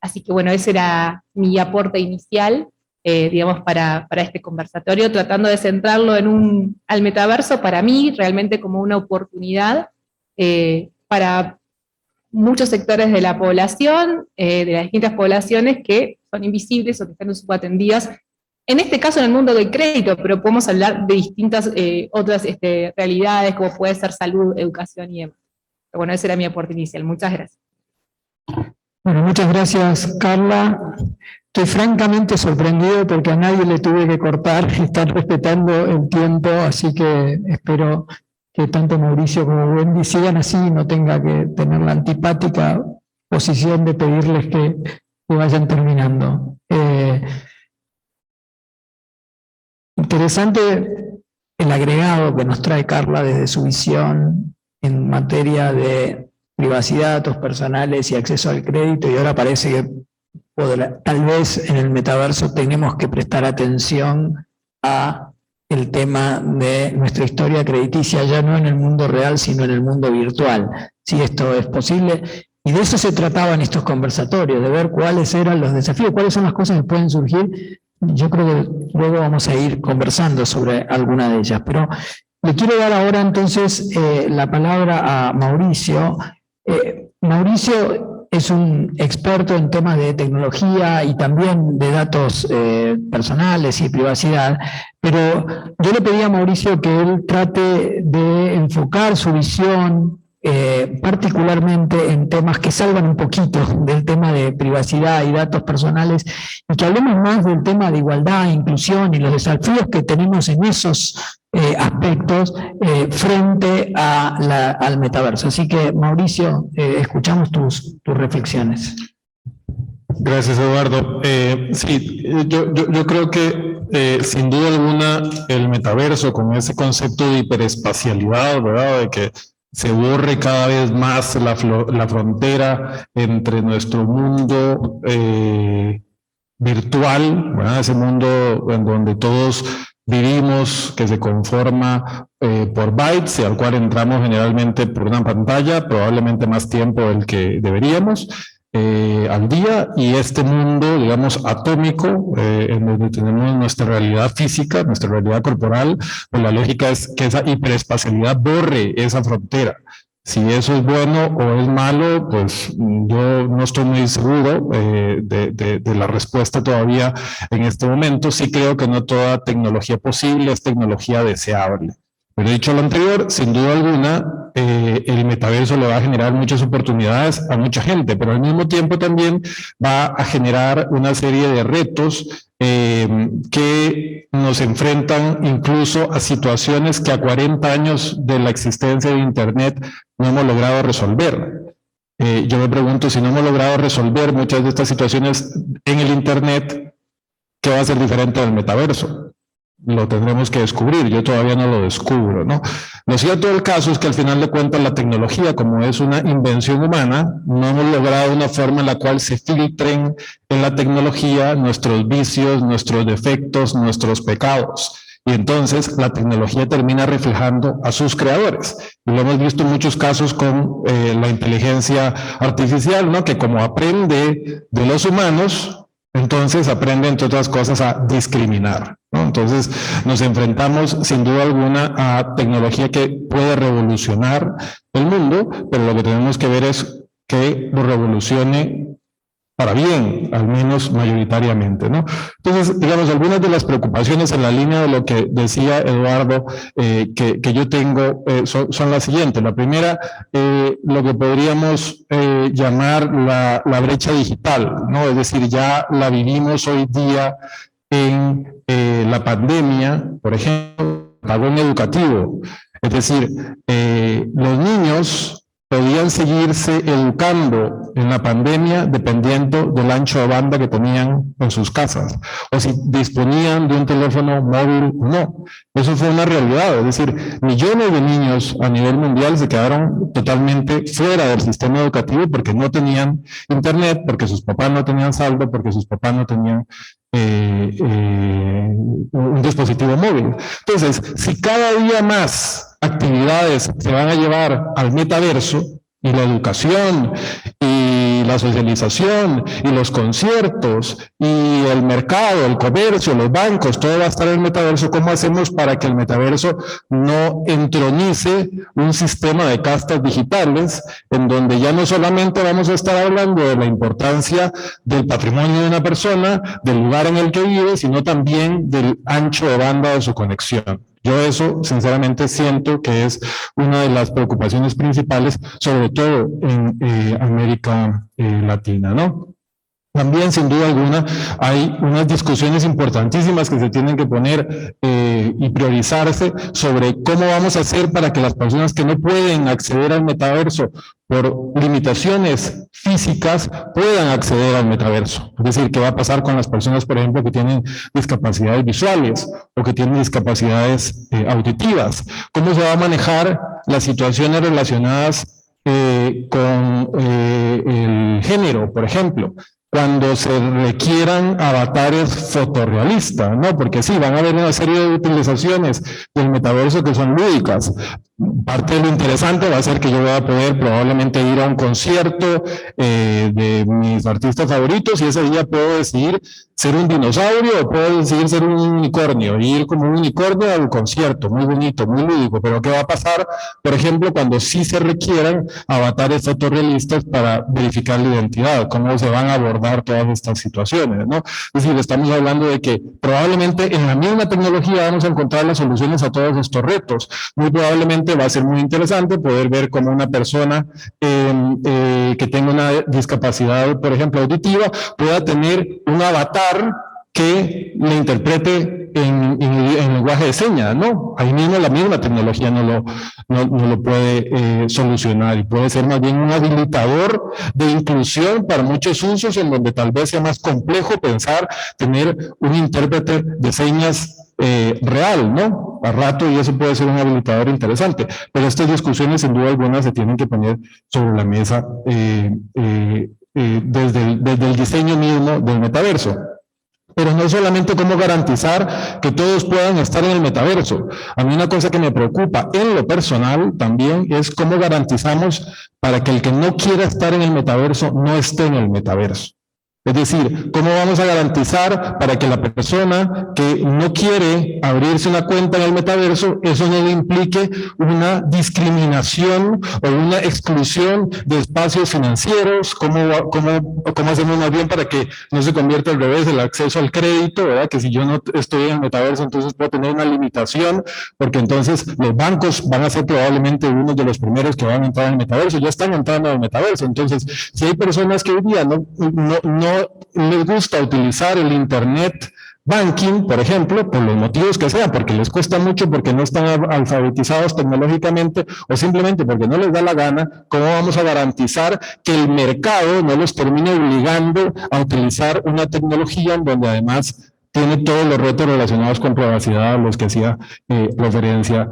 Así que bueno, ese era mi aporte inicial, digamos, para este conversatorio, tratando de centrarlo al metaverso, para mí, realmente como una oportunidad para muchos sectores de la población, de las distintas poblaciones que son invisibles o que están subatendidas, en este caso en el mundo del crédito, pero podemos hablar de distintas otras realidades, como puede ser salud, educación y demás. Pero bueno, ese era mi aporte inicial. Muchas gracias. Bueno, muchas gracias, Carla. Estoy francamente sorprendido porque a nadie le tuve que cortar, están respetando el tiempo, así que espero que tanto Mauricio como Wendy sigan así y no tenga que tener la antipática posición de pedirles que vayan terminando. Interesante el agregado que nos trae Carla desde su visión en materia de privacidad, datos personales y acceso al crédito, y ahora parece que tal vez en el metaverso tenemos que prestar atención a el tema de nuestra historia crediticia, ya no en el mundo real, sino en el mundo virtual, si esto es posible. Y de eso se trataba en estos conversatorios, de ver cuáles eran los desafíos, cuáles son las cosas que pueden surgir. Yo creo que luego vamos a ir conversando sobre alguna de ellas, pero le quiero dar ahora entonces la palabra a Mauricio. Mauricio es un experto en temas de tecnología y también de datos personales y privacidad, pero yo le pedí a Mauricio que él trate de enfocar su visión particularmente en temas que salgan un poquito del tema de privacidad y datos personales, y que hablemos más del tema de igualdad, inclusión y los desafíos que tenemos en esos aspectos frente al metaverso. Así que, Mauricio, escuchamos tus reflexiones. Gracias, Eduardo. Sí, yo creo que sin duda alguna el metaverso, con ese concepto de hiperespacialidad, ¿verdad?, de que se borre cada vez más la frontera entre nuestro mundo virtual, ¿verdad?, ese mundo en donde todos vivimos, que se conforma por bytes y al cual entramos generalmente por una pantalla, probablemente más tiempo del que deberíamos al día, y este mundo, digamos, atómico, en donde tenemos nuestra realidad física, nuestra realidad corporal, pues la lógica es que esa hiperespacialidad borre esa frontera. Si eso es bueno o es malo, pues yo no estoy muy seguro de la respuesta todavía en este momento. Sí creo que no toda tecnología posible es tecnología deseable. Pero dicho lo anterior, sin duda alguna, el metaverso le va a generar muchas oportunidades a mucha gente, pero al mismo tiempo también va a generar una serie de retos que nos enfrentan incluso a situaciones que a 40 años de la existencia de Internet no hemos logrado resolver. Yo me pregunto, si no hemos logrado resolver muchas de estas situaciones en el Internet, ¿qué va a ser diferente del metaverso? Lo tendremos que descubrir, yo todavía no lo descubro, ¿no? Lo cierto del caso es que al final de cuentas la tecnología, como es una invención humana, no hemos logrado una forma en la cual se filtren en la tecnología nuestros vicios, nuestros defectos, nuestros pecados. Y entonces la tecnología termina reflejando a sus creadores. Y lo hemos visto en muchos casos con la inteligencia artificial, ¿no? Que como aprende de los humanos, entonces aprende, entre otras cosas, a discriminar, ¿no? Entonces nos enfrentamos sin duda alguna a tecnología que puede revolucionar el mundo, pero lo que tenemos que ver es que lo revolucione para bien, al menos mayoritariamente, ¿no? Entonces, digamos, algunas de las preocupaciones en la línea de lo que decía Eduardo que yo tengo son las siguientes. La primera, lo que podríamos llamar la brecha digital, ¿no? Es decir, ya la vivimos hoy día en la pandemia, por ejemplo, el apagón educativo. Es decir, los niños podían seguirse educando en la pandemia dependiendo del ancho de banda que tenían en sus casas, o si disponían de un teléfono móvil o no. Eso fue una realidad, es decir, millones de niños a nivel mundial se quedaron totalmente fuera del sistema educativo porque no tenían internet, porque sus papás no tenían saldo, porque sus papás no tenían un dispositivo móvil. Entonces, si cada día más actividades se van a llevar al metaverso, y la educación, y la socialización, y los conciertos, y el mercado, el comercio, los bancos, todo va a estar en el metaverso, ¿cómo hacemos para que el metaverso no entronice un sistema de castas digitales en donde ya no solamente vamos a estar hablando de la importancia del patrimonio de una persona, del lugar en el que vive, sino también del ancho de banda de su conexión? Yo eso, sinceramente, siento que es una de las preocupaciones principales, sobre todo en América Latina, ¿no? También, sin duda alguna, hay unas discusiones importantísimas que se tienen que poner y priorizarse sobre cómo vamos a hacer para que las personas que no pueden acceder al metaverso por limitaciones físicas puedan acceder al metaverso. Es decir, ¿qué va a pasar con las personas, por ejemplo, que tienen discapacidades visuales o que tienen discapacidades auditivas? ¿Cómo se va a manejar las situaciones relacionadas con el género, por ejemplo? Cuando se requieran avatares fotorrealistas, ¿no? Porque sí, van a haber una serie de utilizaciones del metaverso que son lúdicas. Parte de lo interesante va a ser que yo voy a poder probablemente ir a un concierto de mis artistas favoritos y ese día puedo decidir ser un dinosaurio o puedo decidir ser un unicornio y ir como un unicornio al concierto. Muy bonito, muy lúdico. Pero ¿qué va a pasar, por ejemplo, cuando sí se requieran avatares fotorrealistas para verificar la identidad? ¿Cómo se van a abordar todas estas situaciones, ¿no? Es decir, estamos hablando de que probablemente en la misma tecnología vamos a encontrar las soluciones a todos estos retos. Muy probablemente va a ser muy interesante poder ver cómo una persona que tenga una discapacidad, por ejemplo, auditiva, pueda tener un avatar que le interprete en lenguaje de señas, ¿no? Ahí mismo la misma tecnología no lo puede solucionar y puede ser más bien un habilitador de inclusión para muchos usos en donde tal vez sea más complejo pensar tener un intérprete de señas real, ¿no? A rato, y eso puede ser un habilitador interesante. Pero estas discusiones, sin duda alguna, se tienen que poner sobre la mesa desde el diseño mismo del metaverso. Pero no solamente cómo garantizar que todos puedan estar en el metaverso. A mí una cosa que me preocupa en lo personal también es cómo garantizamos para que el que no quiera estar en el metaverso no esté en el metaverso. Es decir, ¿cómo vamos a garantizar para que la persona que no quiere abrirse una cuenta en el metaverso, eso no le implique una discriminación o una exclusión de espacios financieros? ¿Cómo hacemos más bien para que no se convierta al revés el acceso al crédito, ¿verdad? Que si yo no estoy en el metaverso, entonces puedo tener una limitación, porque entonces los bancos van a ser probablemente uno de los primeros que van a entrar en el metaverso, ya están entrando en el metaverso. Entonces, si hay personas que hoy día no les gusta utilizar el internet banking, por ejemplo, por los motivos que sean, porque les cuesta mucho, porque no están alfabetizados tecnológicamente o simplemente porque no les da la gana, ¿cómo vamos a garantizar que el mercado no los termine obligando a utilizar una tecnología en donde además tiene todos los retos relacionados con privacidad a los que hacía referencia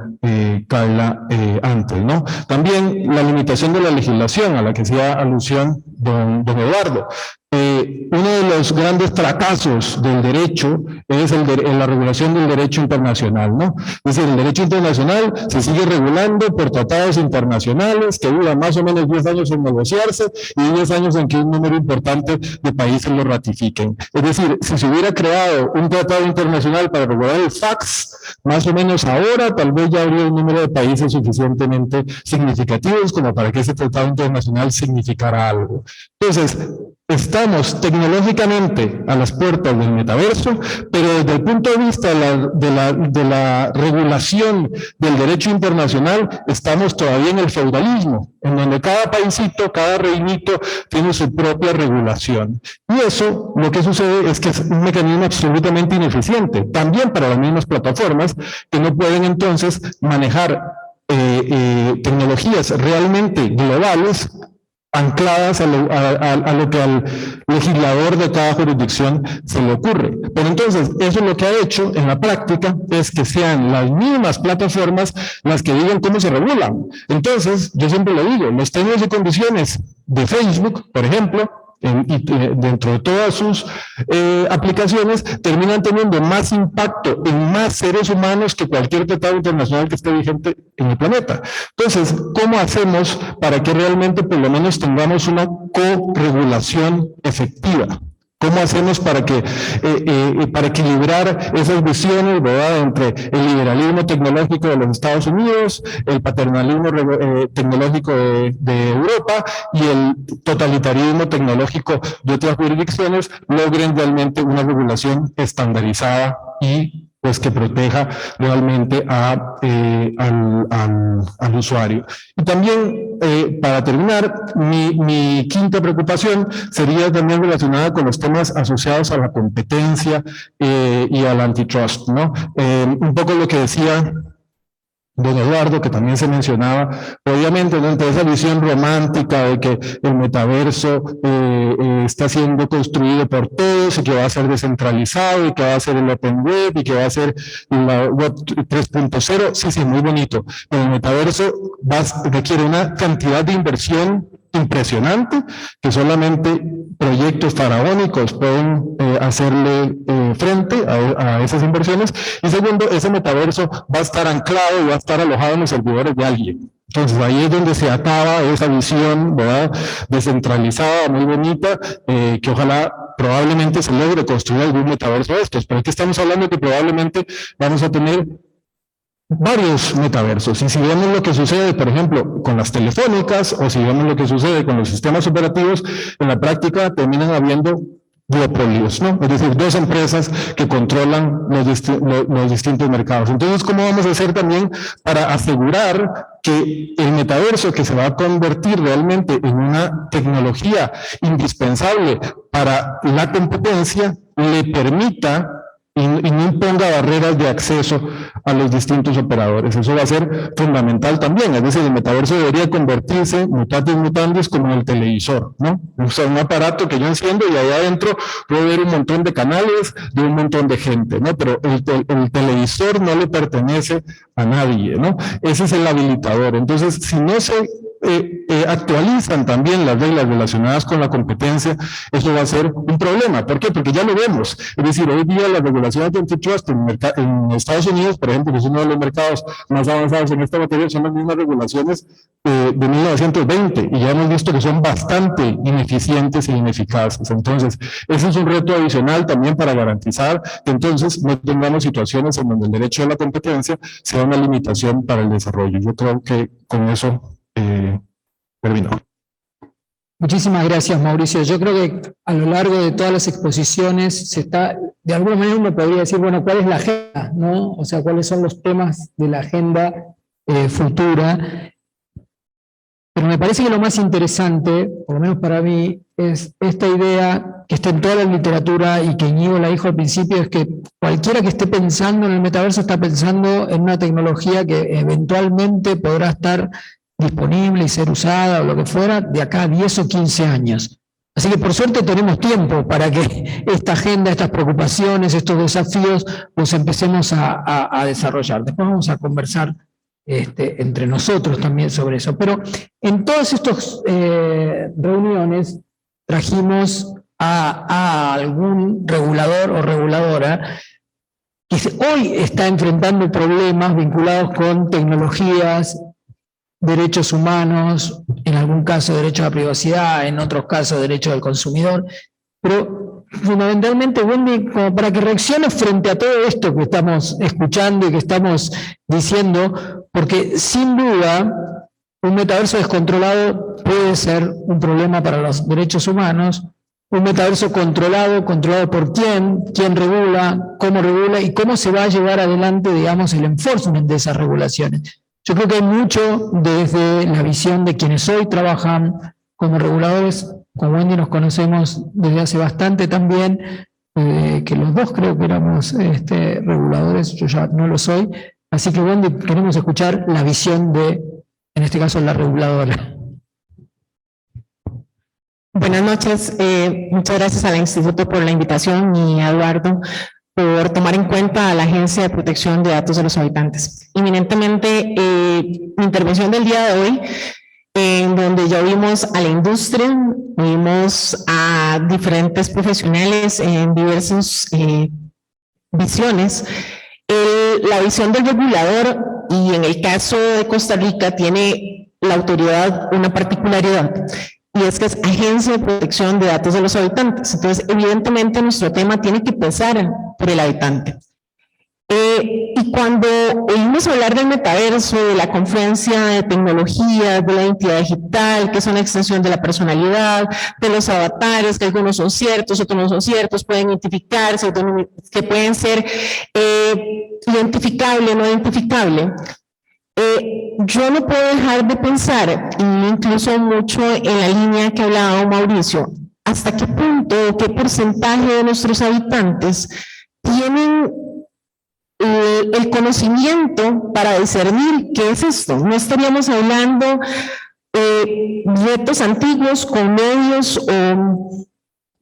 Carla antes, ¿no? También la limitación de la legislación a la que hacía alusión don Eduardo. Uno de los grandes fracasos del derecho es la regulación del derecho internacional, ¿no? Es decir, el derecho internacional se sigue regulando por tratados internacionales que duran más o menos 10 años en negociarse y 10 años en que un número importante de países lo ratifiquen. Es decir, si se hubiera creado un tratado internacional para regular el fax, más o menos ahora tal vez ya habría un número de países suficientemente significativos como para que ese tratado internacional significara algo. Entonces, estamos tecnológicamente a las puertas del metaverso, pero desde el punto de vista de la regulación del derecho internacional, estamos todavía en el feudalismo, en donde cada paísito, cada reinito tiene su propia regulación. Y eso, lo que sucede es que es un mecanismo absolutamente ineficiente, también para las mismas plataformas, que no pueden entonces manejar tecnologías realmente globales, ancladas a lo que al legislador de cada jurisdicción se le ocurre. Pero entonces, eso lo que ha hecho en la práctica es que sean las mismas plataformas las que digan cómo se regulan. Entonces, yo siempre lo digo, los términos y condiciones de Facebook, por ejemplo, dentro de todas sus aplicaciones, terminan teniendo más impacto en más seres humanos que cualquier tratado internacional que esté vigente en el planeta. Entonces, ¿cómo hacemos para que realmente por lo menos tengamos una corregulación efectiva? ¿Cómo hacemos para equilibrar esas visiones, ¿verdad?, entre el liberalismo tecnológico de los Estados Unidos, el paternalismo tecnológico de Europa y el totalitarismo tecnológico de otras jurisdicciones, logren realmente una regulación estandarizada y pues que proteja realmente al usuario? Y también, para terminar, mi quinta preocupación sería también relacionada con los temas asociados a la competencia y al antitrust, ¿no? Un poco lo que decía don Eduardo, que también se mencionaba, obviamente, ¿no?, entre esa visión romántica de que el metaverso está siendo construido por todos y que va a ser descentralizado y que va a ser el Open Web y que va a ser la Web 3.0, sí, muy bonito, pero el metaverso requiere una cantidad de inversión impresionante que solamente proyectos faraónicos pueden hacerle frente a esas inversiones. Y segundo, ese metaverso va a estar anclado y va a estar alojado en los servidores de alguien. Entonces ahí es donde se acaba esa visión, ¿verdad?, descentralizada, muy bonita, que ojalá probablemente se logre construir algún metaverso de estos. Pero aquí estamos hablando de que probablemente vamos a tener varios metaversos. Y si vemos lo que sucede, por ejemplo, con las telefónicas, o si vemos lo que sucede con los sistemas operativos, en la práctica terminan habiendo duopolios, ¿no? Es decir, dos empresas que controlan los distintos mercados. Entonces, ¿cómo vamos a hacer también para asegurar que el metaverso, que se va a convertir realmente en una tecnología indispensable para la competencia, le permita y no imponga barreras de acceso a los distintos operadores? Eso va a ser fundamental también. Es decir, el metaverso debería convertirse, mutatis mutandis, como el televisor, ¿no? O sea, un aparato que yo enciendo y ahí adentro puedo ver un montón de canales de un montón de gente, ¿no? Pero el televisor no le pertenece a nadie, ¿no? Ese es el habilitador. Entonces, si no se actualizan también las reglas relacionadas con la competencia, eso va a ser un problema. ¿Por qué? Porque ya lo vemos. Es decir, hoy día las regulaciones de antitrust en Estados Unidos, por ejemplo, que es uno de los mercados más avanzados en esta materia, son las mismas regulaciones de 1920, y ya hemos visto que son bastante ineficientes e ineficaces. Entonces, ese es un reto adicional también para garantizar que entonces no tengamos situaciones en donde el derecho a la competencia sea una limitación para el desarrollo. Yo creo que con eso termino. Muchísimas gracias, Mauricio. Yo creo que a lo largo de todas las exposiciones se está, de alguna manera uno podría decir, bueno, ¿cuál es la agenda? ¿No? O sea, ¿cuáles son los temas de la agenda futura? Pero me parece que lo más interesante, por lo menos para mí, es esta idea que está en toda la literatura y que Íñigo la dijo al principio, es que cualquiera que esté pensando en el metaverso está pensando en una tecnología que eventualmente podrá estar disponible y ser usada o lo que fuera de acá a 10 o 15 años. Así que por suerte tenemos tiempo para que esta agenda, estas preocupaciones, estos desafíos los empecemos a desarrollar. Después vamos a conversar entre nosotros también sobre eso. Pero en todas estas reuniones trajimos a algún regulador o reguladora que hoy está enfrentando problemas vinculados con tecnologías, derechos humanos, en algún caso derecho a la privacidad, en otros casos derecho del consumidor, pero fundamentalmente, Wendy, como para que reacciones frente a todo esto que estamos escuchando y que estamos diciendo, porque sin duda un metaverso descontrolado puede ser un problema para los derechos humanos, un metaverso controlado por quién regula, y cómo se va a llevar adelante, digamos, el enforcement de esas regulaciones. Yo creo que hay mucho desde la visión de quienes hoy trabajan como reguladores. Con Wendy nos conocemos desde hace bastante también, que los dos creo que éramos reguladores, yo ya no lo soy. Así que Wendy, queremos escuchar la visión de, en este caso, la reguladora. Buenas noches, muchas gracias al Instituto por la invitación y a Eduardo por tomar en cuenta a la Agencia de Protección de Datos de los Habitantes. Inminentemente, mi intervención del día de hoy, en donde ya vimos a la industria, vimos a diferentes profesionales en diversas visiones. La visión del regulador, y en el caso de Costa Rica, tiene la autoridad una particularidad, y es que es Agencia de Protección de Datos de los Habitantes. Entonces, evidentemente, nuestro tema tiene que pesar por el habitante. Y cuando oímos hablar del metaverso, de la confluencia de tecnologías, de la identidad digital, que es una extensión de la personalidad, de los avatares, que algunos son ciertos, otros no son ciertos, pueden identificarse, otros que pueden ser identificable o no identificable, yo no puedo dejar de pensar, incluso mucho en la línea que hablaba Mauricio, hasta qué punto, qué porcentaje de nuestros habitantes tienen el conocimiento para discernir qué es esto. No estaríamos hablando de retos antiguos con medios o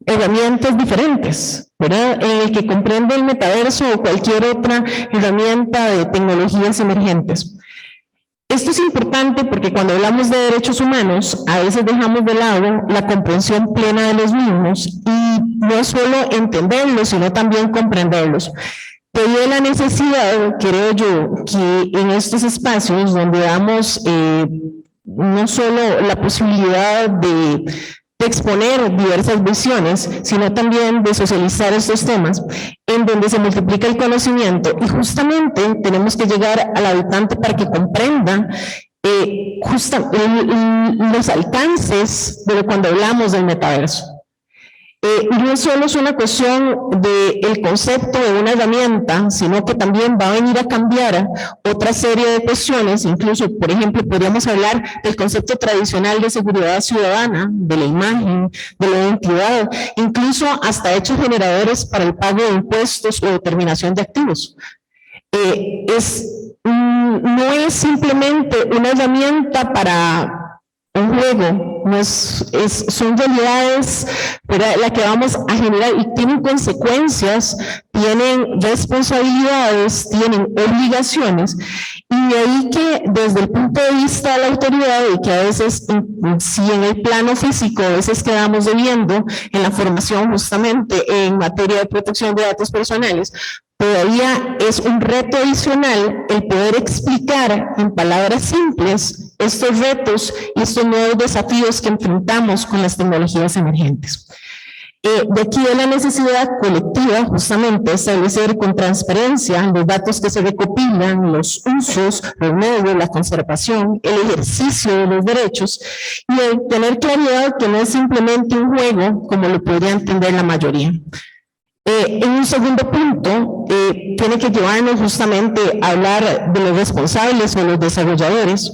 herramientas diferentes, ¿verdad? En el que comprende el metaverso o cualquier otra herramienta de tecnologías emergentes. Esto es importante porque cuando hablamos de derechos humanos, a veces dejamos de lado la comprensión plena de los mismos y no solo entenderlos, sino también comprenderlos. De ahí la necesidad, creo yo, que en estos espacios donde damos no solo la posibilidad de exponer diversas visiones, sino también de socializar estos temas, en donde se multiplica el conocimiento, y justamente tenemos que llegar al habitante para que comprenda los alcances de cuando hablamos del metaverso. No solo es una cuestión del concepto de una herramienta, sino que también va a venir a cambiar otra serie de cuestiones. Incluso, por ejemplo, podríamos hablar del concepto tradicional de seguridad ciudadana, de la imagen, de la identidad, incluso hasta hechos generadores para el pago de impuestos o determinación de activos. No es simplemente una herramienta para un juego, son realidades, ¿verdad?, las que vamos a generar y tienen consecuencias, tienen responsabilidades, tienen obligaciones, y de ahí que desde el punto de vista de la autoridad, y que a veces, si en el plano físico a veces quedamos debiendo en la formación justamente en materia de protección de datos personales, todavía es un reto adicional el poder explicar en palabras simples estos retos y estos nuevos desafíos que enfrentamos con las tecnologías emergentes. De aquí de la necesidad colectiva justamente establecer con transparencia los datos que se recopilan, los usos, los medios, la conservación, el ejercicio de los derechos, y el tener claridad que no es simplemente un juego como lo podría entender la mayoría. En un segundo punto, tiene que llevarnos justamente a hablar de los responsables o los desarrolladores,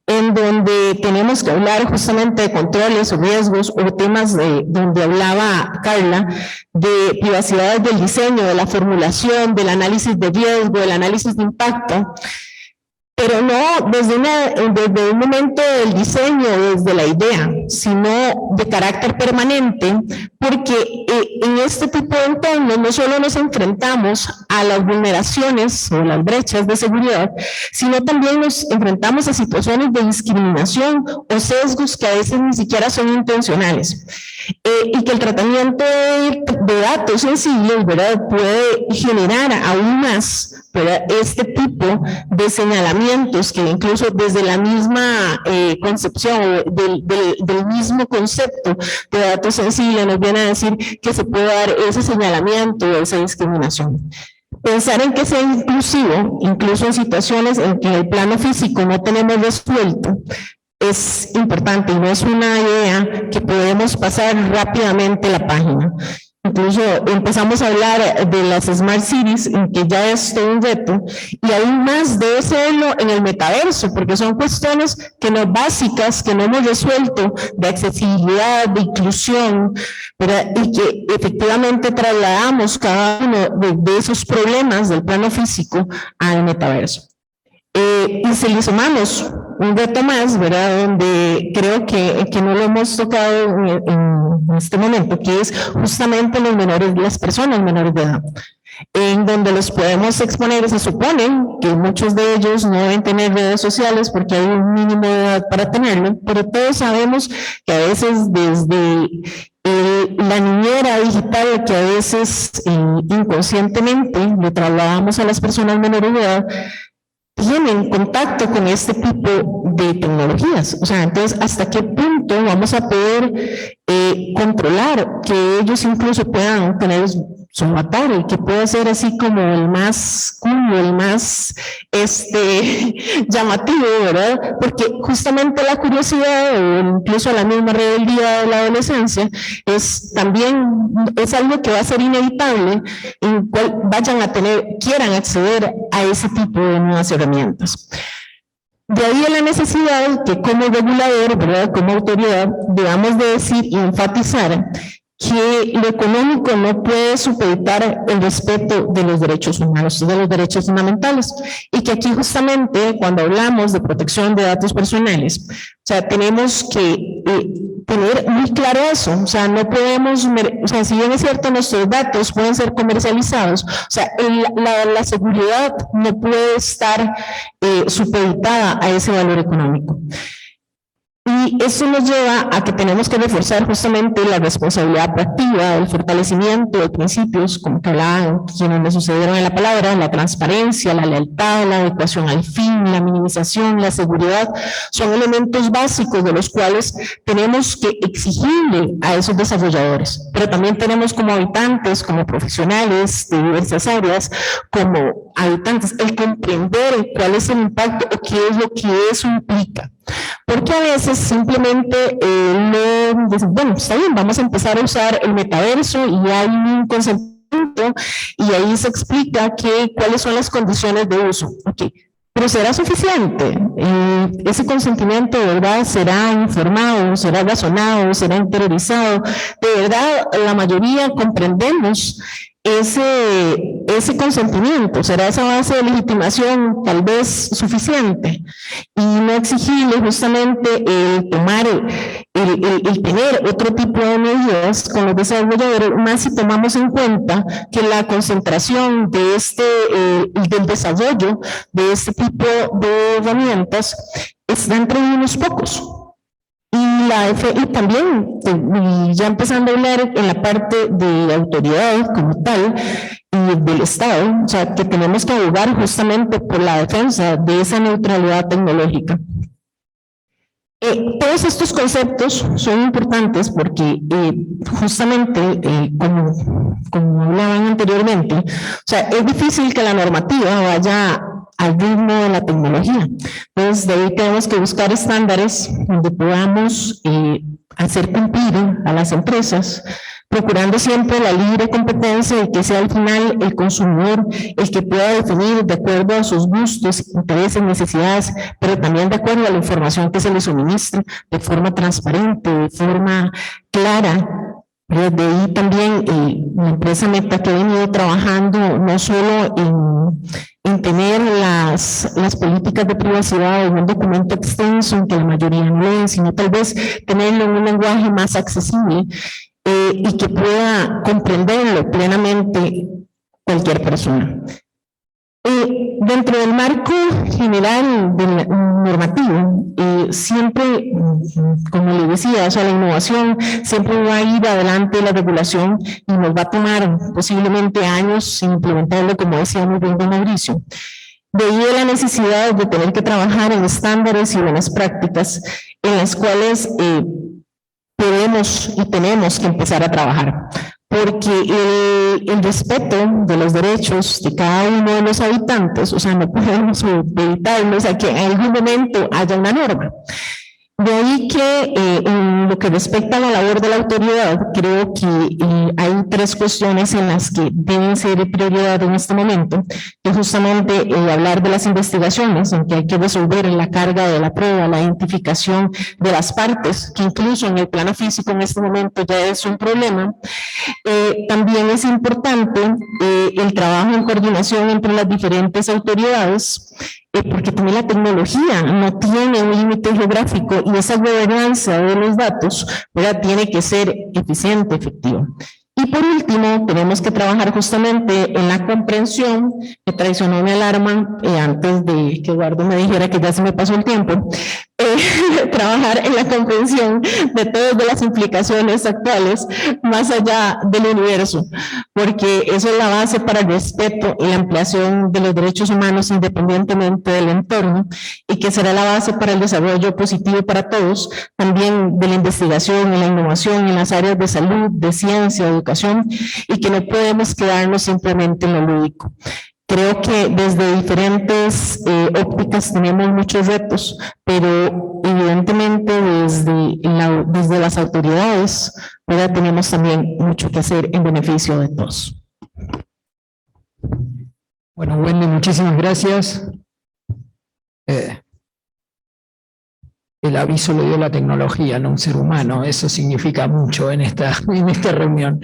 en donde tenemos que hablar justamente de controles o riesgos o temas donde hablaba Carla, de privacidad del diseño, de la formulación, del análisis de riesgo, del análisis de impacto, pero no desde un momento del diseño, desde la idea, sino de carácter permanente, porque en este tipo de entornos no solo nos enfrentamos a las vulneraciones o las brechas de seguridad, sino también nos enfrentamos a situaciones de discriminación o sesgos que a veces ni siquiera son intencionales. Y que el tratamiento de datos sensibles, ¿verdad?, puede generar aún más, ¿verdad?, este tipo de señalamientos que incluso desde la misma concepción del mismo concepto de datos sensibles nos viene a decir que se puede dar ese señalamiento o esa discriminación. Pensar en que sea inclusivo, incluso en situaciones en que en el plano físico no tenemos resuelto, es importante y no es una idea que podemos pasar rápidamente la página. Incluso empezamos a hablar de las Smart Cities, en que ya es todo un reto, y aún más debe serlo en el metaverso, porque son cuestiones que no básicas, que no hemos resuelto, de accesibilidad, de inclusión, ¿verdad?, y que efectivamente trasladamos cada uno de esos problemas del plano físico al metaverso. Y si le sumamos un reto más, ¿verdad?, donde creo que no lo hemos tocado en este momento, que es justamente las personas menores de edad, en donde los podemos exponer. Se supone que muchos de ellos no deben tener redes sociales porque hay un mínimo de edad para tenerlo, pero todos sabemos que a veces desde la niñera digital, que a veces inconscientemente le trasladamos a las personas menores de edad, tienen contacto con este tipo de tecnologías. O sea, entonces, ¿hasta qué punto vamos a poder controlar que ellos incluso puedan tener su avatar, y que pueda ser así como el más cool, el más llamativo, ¿verdad? Porque justamente la curiosidad o incluso la misma rebeldía de la adolescencia también es algo que va a ser inevitable en cual quieran acceder a ese tipo de nuevas herramientas. De ahí la necesidad que como regulador, ¿verdad?, como autoridad, debamos de decir y enfatizar que lo económico no puede supeditar el respeto de los derechos humanos, de los derechos fundamentales, y que aquí justamente cuando hablamos de protección de datos personales, o sea, tenemos que tener muy claro eso. O sea, no podemos, o sea, si bien es cierto nuestros datos pueden ser comercializados, o sea, la seguridad no puede estar supeditada a ese valor económico. Y eso nos lleva a que tenemos que reforzar justamente la responsabilidad proactiva, el fortalecimiento de principios, como que hablaban quienes me sucedieron en la palabra, la transparencia, la lealtad, la adecuación al fin, la minimización, la seguridad, son elementos básicos de los cuales tenemos que exigirle a esos desarrolladores, pero también tenemos como habitantes, como profesionales de diversas áreas, como habitantes, el comprender cuál es el impacto o qué es lo que eso implica. Porque a veces simplemente bueno, está bien, vamos a empezar a usar el metaverso y hay un consentimiento y ahí se explica cuáles son las condiciones de uso. Okay. Pero ¿será suficiente? ¿Ese consentimiento de verdad será informado, será razonado, será interiorizado? ¿De verdad la mayoría comprendemos ese consentimiento, será esa base de legitimación tal vez suficiente, y no exigirle justamente el tomar, el tener otro tipo de medidas con los desarrolladores, más si tomamos en cuenta que la concentración de del desarrollo de este tipo de herramientas está entre unos pocos. Y también, ya empezando a hablar en la parte de autoridad como tal y del Estado, o sea, que tenemos que abogar justamente por la defensa de esa neutralidad tecnológica. Todos estos conceptos son importantes porque justamente, como hablaban anteriormente, o sea, es difícil que la normativa vaya al ritmo de la tecnología. Entonces, de ahí tenemos que buscar estándares donde podamos hacer cumplir a las empresas, procurando siempre la libre competencia y que sea al final el consumidor el que pueda definir de acuerdo a sus gustos, intereses, necesidades, pero también de acuerdo a la información que se le suministra de forma transparente, de forma clara. Pero de ahí también la empresa Meta, que ha venido trabajando no solo en tener las políticas de privacidad en un documento extenso en que la mayoría no leen, sino tal vez tenerlo en un lenguaje más accesible y que pueda comprenderlo plenamente cualquier persona. Dentro del marco general del normativo, siempre, como le decía, o sea, la innovación siempre va a ir adelante la regulación y nos va a tomar posiblemente años sin implementarlo, como decía muy bien don Mauricio. De ahí la necesidad de tener que trabajar en estándares y buenas prácticas en las cuales podemos y tenemos que empezar a trabajar. Porque el respeto de los derechos de cada uno de los habitantes, o sea, no podemos evitarnos a que en algún momento haya una norma. De ahí que en lo que respecta a la labor de la autoridad, creo que hay tres cuestiones en las que deben ser de prioridad en este momento, que justamente hablar de las investigaciones, en que hay que resolver la carga de la prueba, la identificación de las partes, que incluso en el plano físico en este momento ya es un problema. También es importante el trabajo en coordinación entre las diferentes autoridades, porque también la tecnología no tiene un límite geográfico y esa gobernanza de los datos, ¿verdad?, tiene que ser eficiente, efectiva. Y por último, tenemos que trabajar justamente en la comprensión, que traicionó mi alarma antes de que Eduardo me dijera que ya se me pasó el tiempo, trabajar en la comprensión de todas las implicaciones actuales más allá del universo, porque eso es la base para el respeto y la ampliación de los derechos humanos independientemente del entorno, y que será la base para el desarrollo positivo para todos, también de la investigación y la innovación en las áreas de salud, de ciencia, de educación, y que no podemos quedarnos simplemente en lo lúdico. Creo que desde diferentes ópticas tenemos muchos retos, pero evidentemente desde las autoridades, ¿verdad?, tenemos también mucho que hacer en beneficio de todos. Bueno, Wendy, muchísimas gracias. El aviso lo dio la tecnología, no un ser humano. Eso significa mucho en esta reunión.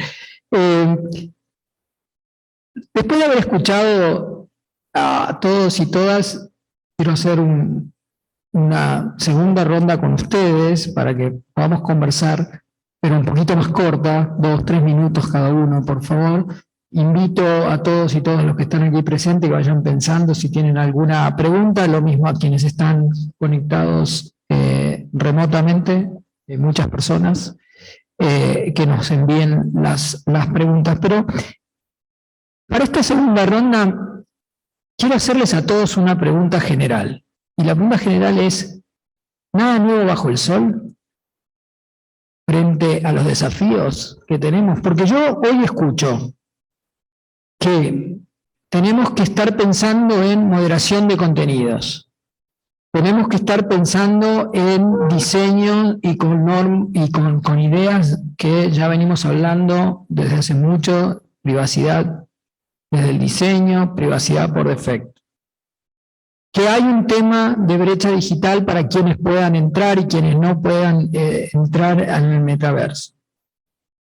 Después de haber escuchado a todos y todas, quiero hacer una segunda ronda con ustedes para que podamos conversar, pero un poquito más corta, 2-3 minutos cada uno, por favor. Invito a todos y todas los que están aquí presentes que vayan pensando si tienen alguna pregunta, lo mismo a quienes están conectados remotamente, muchas personas, que nos envíen las preguntas. Pero para esta segunda ronda, quiero hacerles a todos una pregunta general. Y la pregunta general es, ¿nada nuevo bajo el sol frente a los desafíos que tenemos? Porque yo hoy escucho que tenemos que estar pensando en moderación de contenidos. Tenemos que estar pensando en diseño y con ideas que ya venimos hablando desde hace mucho, privacidad desde el diseño, privacidad por defecto. Que hay un tema de brecha digital para quienes puedan entrar y quienes no puedan entrar en el metaverso.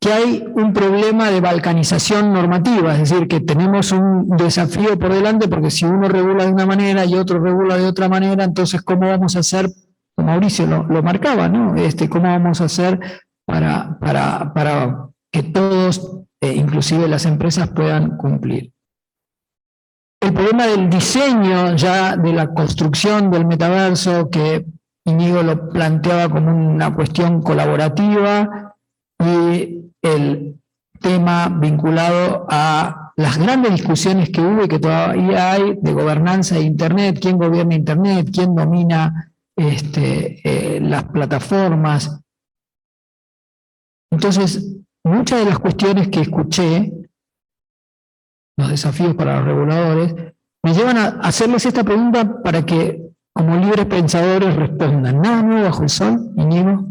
que hay un problema de balcanización normativa, es decir, que tenemos un desafío por delante porque si uno regula de una manera y otro regula de otra manera, entonces ¿cómo vamos a hacer? Mauricio lo marcaba, ¿no? ¿Cómo vamos a hacer para que todos, inclusive las empresas, puedan cumplir? El problema del diseño ya de la construcción del metaverso, que Íñigo lo planteaba como una cuestión colaborativa, y el tema vinculado a las grandes discusiones que hubo y que todavía hay de gobernanza de Internet, quién gobierna Internet, quién domina las plataformas. Entonces, muchas de las cuestiones que escuché, los desafíos para los reguladores, me llevan a hacerles esta pregunta para que, como libres pensadores, respondan. ¿Nada nuevo bajo el sol, Íñigo?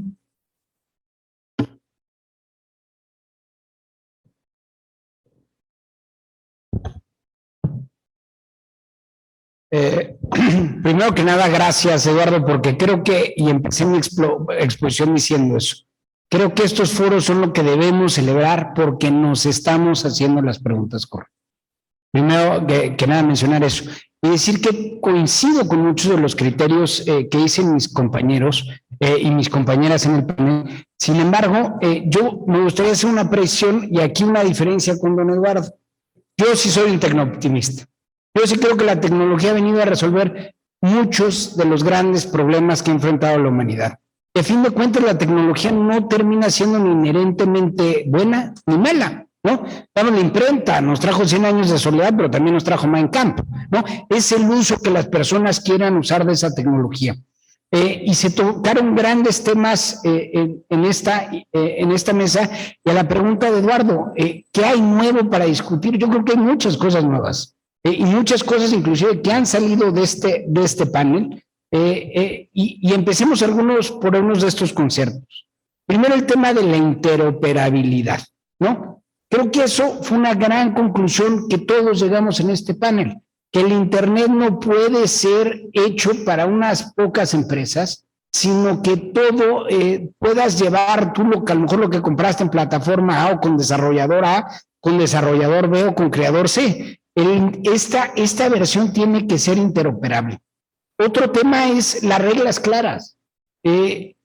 Primero que nada, gracias, Eduardo, porque creo que, y empecé mi exposición diciendo eso, creo que estos foros son lo que debemos celebrar porque nos estamos haciendo las preguntas correctas. Primero que nada, mencionar eso. Y decir que coincido con muchos de los criterios que dicen mis compañeros y mis compañeras en el panel. Sin embargo, yo me gustaría hacer una precisión y aquí una diferencia con don Eduardo. Yo sí soy un tecnooptimista. Yo sí creo que la tecnología ha venido a resolver muchos de los grandes problemas que ha enfrentado la humanidad. De fin de cuentas, la tecnología no termina siendo ni inherentemente buena ni mala, ¿no? Damos la imprenta, nos trajo 100 años de soledad, pero también nos trajo Mein Kampf, ¿no? Es el uso que las personas quieran usar de esa tecnología. Y se tocaron grandes temas en esta mesa. Y a la pregunta de Eduardo, ¿qué hay nuevo para discutir? Yo creo que hay muchas cosas nuevas. Y muchas cosas inclusive que han salido de este panel, y empecemos por algunos de estos conceptos. Primero, el tema de la interoperabilidad, ¿no? Creo que eso fue una gran conclusión que todos llegamos en este panel, que el Internet no puede ser hecho para unas pocas empresas, sino que todo puedas llevar tú a lo mejor lo que compraste en plataforma A o con desarrollador A, con desarrollador B o con creador C. Esta versión tiene que ser interoperable. Otro tema es las reglas claras.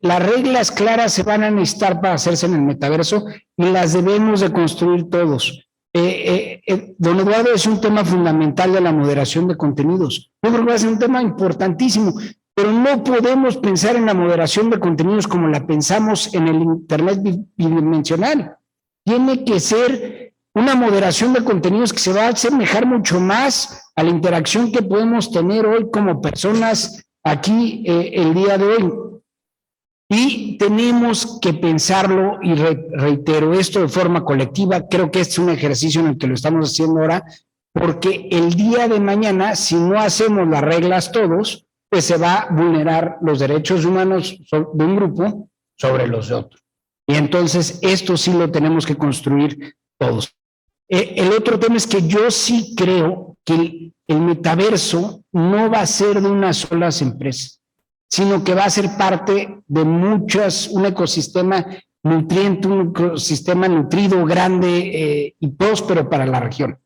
Las reglas claras se van a necesitar para hacerse en el metaverso y las debemos de construir todos. Don Eduardo, es un tema fundamental de la moderación de contenidos. Yo creo que va a ser un tema importantísimo, pero no podemos pensar en la moderación de contenidos como la pensamos en el Internet bidimensional. Tiene que ser una moderación de contenidos que se va a asemejar mucho más a la interacción que podemos tener hoy como personas aquí el día de hoy. Y tenemos que pensarlo, y reitero esto de forma colectiva. Creo que este es un ejercicio en el que lo estamos haciendo ahora, porque el día de mañana, si no hacemos las reglas todos, pues se va a vulnerar los derechos humanos de un grupo sobre los de otro. Y entonces esto sí lo tenemos que construir todos. El otro tema es que yo sí creo que el metaverso no va a ser de unas solas empresas, sino que va a ser parte de un ecosistema nutriente, un ecosistema nutrido, grande y próspero para la región.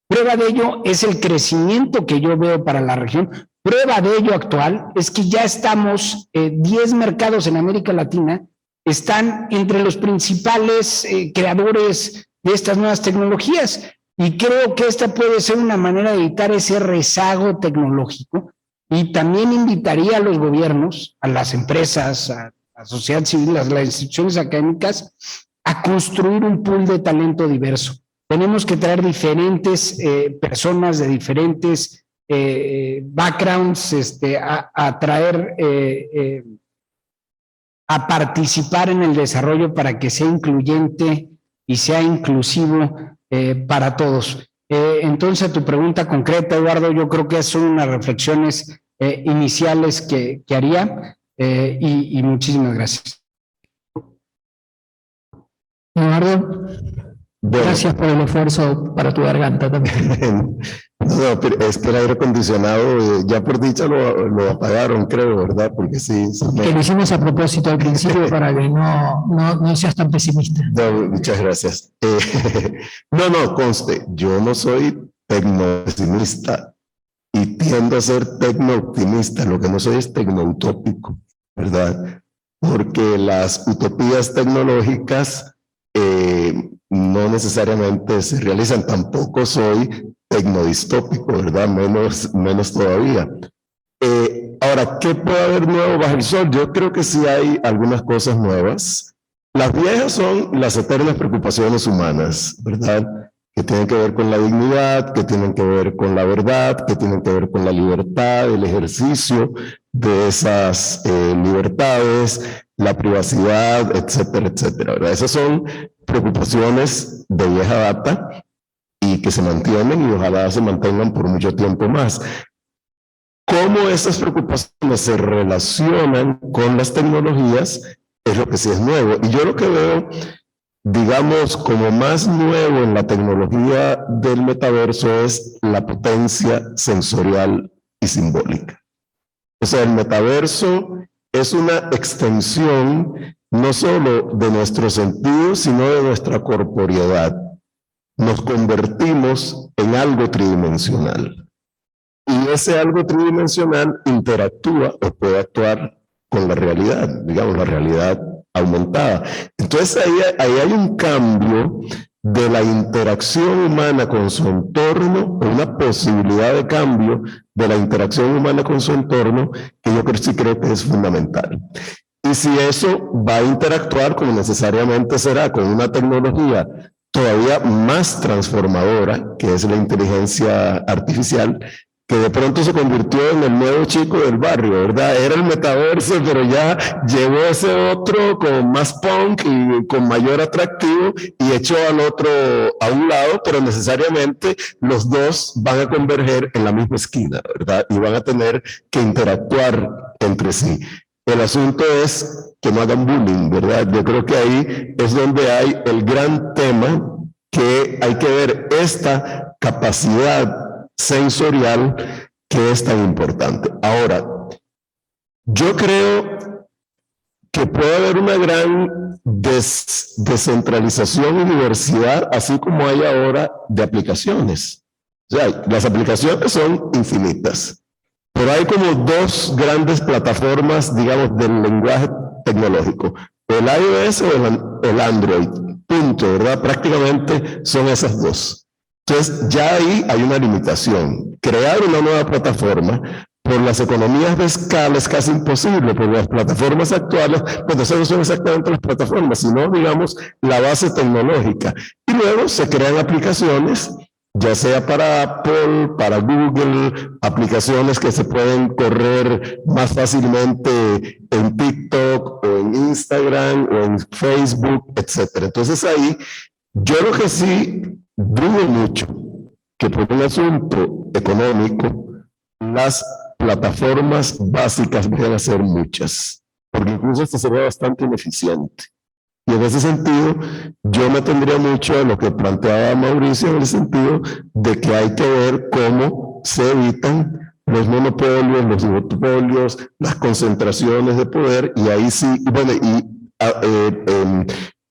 Prueba de ello es el crecimiento que yo veo para la región. Prueba de ello actual es que ya estamos, 10 mercados en América Latina están entre los principales creadores de estas nuevas tecnologías, y creo que esta puede ser una manera de evitar ese rezago tecnológico. Y también invitaría a los gobiernos, a las empresas, a la sociedad civil, a las instituciones académicas, a construir un pool de talento diverso. Tenemos que traer diferentes personas de diferentes backgrounds, a participar en el desarrollo para que sea incluyente y sea inclusivo para todos. Entonces, a tu pregunta concreta, Eduardo, yo creo que son unas reflexiones iniciales que haría, y muchísimas gracias. Eduardo. Bueno, Gracias por el esfuerzo para tu garganta también. no, pero es que el aire acondicionado, ya por dicha lo apagaron, creo, ¿verdad? Porque sí. Que lo hicimos a propósito al principio para que no seas tan pesimista. No, muchas gracias. No, conste, yo no soy tecno-pesimista y tiendo a ser tecno-optimista. Lo que no soy es tecno-utópico, ¿verdad? Porque las utopías tecnológicas no necesariamente se realizan. Tampoco soy tecnodistópico, ¿verdad? Menos todavía. Ahora, ¿qué puede haber nuevo bajo el sol? Yo creo que sí hay algunas cosas nuevas. Las viejas son las eternas preocupaciones humanas, ¿verdad? Que tienen que ver con la dignidad, que tienen que ver con la verdad, que tienen que ver con la libertad, el ejercicio de esas libertades, la privacidad, etcétera, etcétera, ¿verdad? Esas son preocupaciones de vieja data y que se mantienen y ojalá se mantengan por mucho tiempo más. ¿Cómo esas preocupaciones se relacionan con las tecnologías? Es lo que sí es nuevo. Y yo lo que veo, digamos, como más nuevo en la tecnología del metaverso es la potencia sensorial y simbólica. O sea, el metaverso es una extensión no solo de nuestros sentidos, sino de nuestra corporeidad. Nos convertimos en algo tridimensional. Y ese algo tridimensional interactúa o puede actuar con la realidad, digamos, la realidad aumentada. Entonces ahí hay un cambio de la interacción humana con su entorno, una posibilidad de cambio de la interacción humana con su entorno, que yo creo que es fundamental. Y si eso va a interactuar, como necesariamente será, con una tecnología todavía más transformadora, que es la inteligencia artificial, que de pronto se convirtió en el nuevo chico del barrio, ¿verdad? Era el metaverso, pero ya llevó ese otro con más punk y con mayor atractivo y echó al otro a un lado, pero necesariamente los dos van a converger en la misma esquina, ¿verdad? Y van a tener que interactuar entre sí. El asunto es que no hagan bullying, ¿verdad? Yo creo que ahí es donde hay el gran tema, que hay que ver esta capacidad sensorial que es tan importante. Ahora, yo creo que puede haber una gran descentralización y diversidad, así como hay ahora de aplicaciones. O sea, las aplicaciones son infinitas, pero hay como dos grandes plataformas, digamos, del lenguaje tecnológico, el iOS o el Android, punto, ¿verdad? Prácticamente son esas dos. Entonces, ya ahí hay una limitación. Crear una nueva plataforma por las economías de escala es casi imposible, porque las plataformas actuales, pues no son exactamente las plataformas, sino, digamos, la base tecnológica. Y luego se crean aplicaciones, ya sea para Apple, para Google, aplicaciones que se pueden correr más fácilmente en TikTok o en Instagram o en Facebook, etcétera. Entonces ahí, yo lo que sí dudo mucho que por un asunto económico las plataformas básicas vayan a ser muchas, porque incluso esto sería bastante ineficiente. Y en ese sentido, yo me tendría mucho a lo que planteaba Mauricio, en el sentido de que hay que ver cómo se evitan los monopolios, los oligopolios, las concentraciones de poder, y ahí sí, bueno,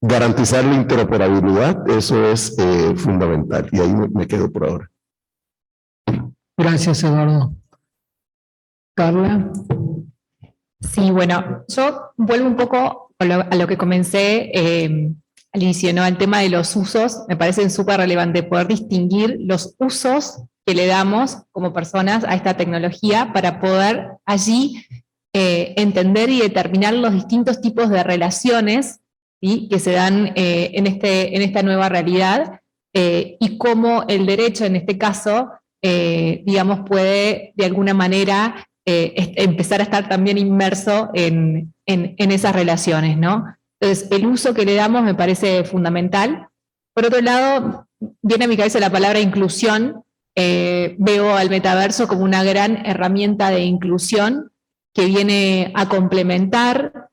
garantizar la interoperabilidad, eso es fundamental, y ahí me quedo por ahora. Gracias, Eduardo. Carla. Sí, bueno, yo vuelvo un poco a lo que comencé al inicio, ¿no? Al tema de los usos. Me parece súper relevante poder distinguir los usos que le damos como personas a esta tecnología para poder allí entender y determinar los distintos tipos de relaciones, ¿sí?, que se dan en esta nueva realidad, y cómo el derecho, en este caso, digamos, puede de alguna manera empezar a estar también inmerso en esas relaciones, ¿no? Entonces, el uso que le damos me parece fundamental. Por otro lado, viene a mi cabeza la palabra inclusión. Veo al metaverso como una gran herramienta de inclusión que viene a complementar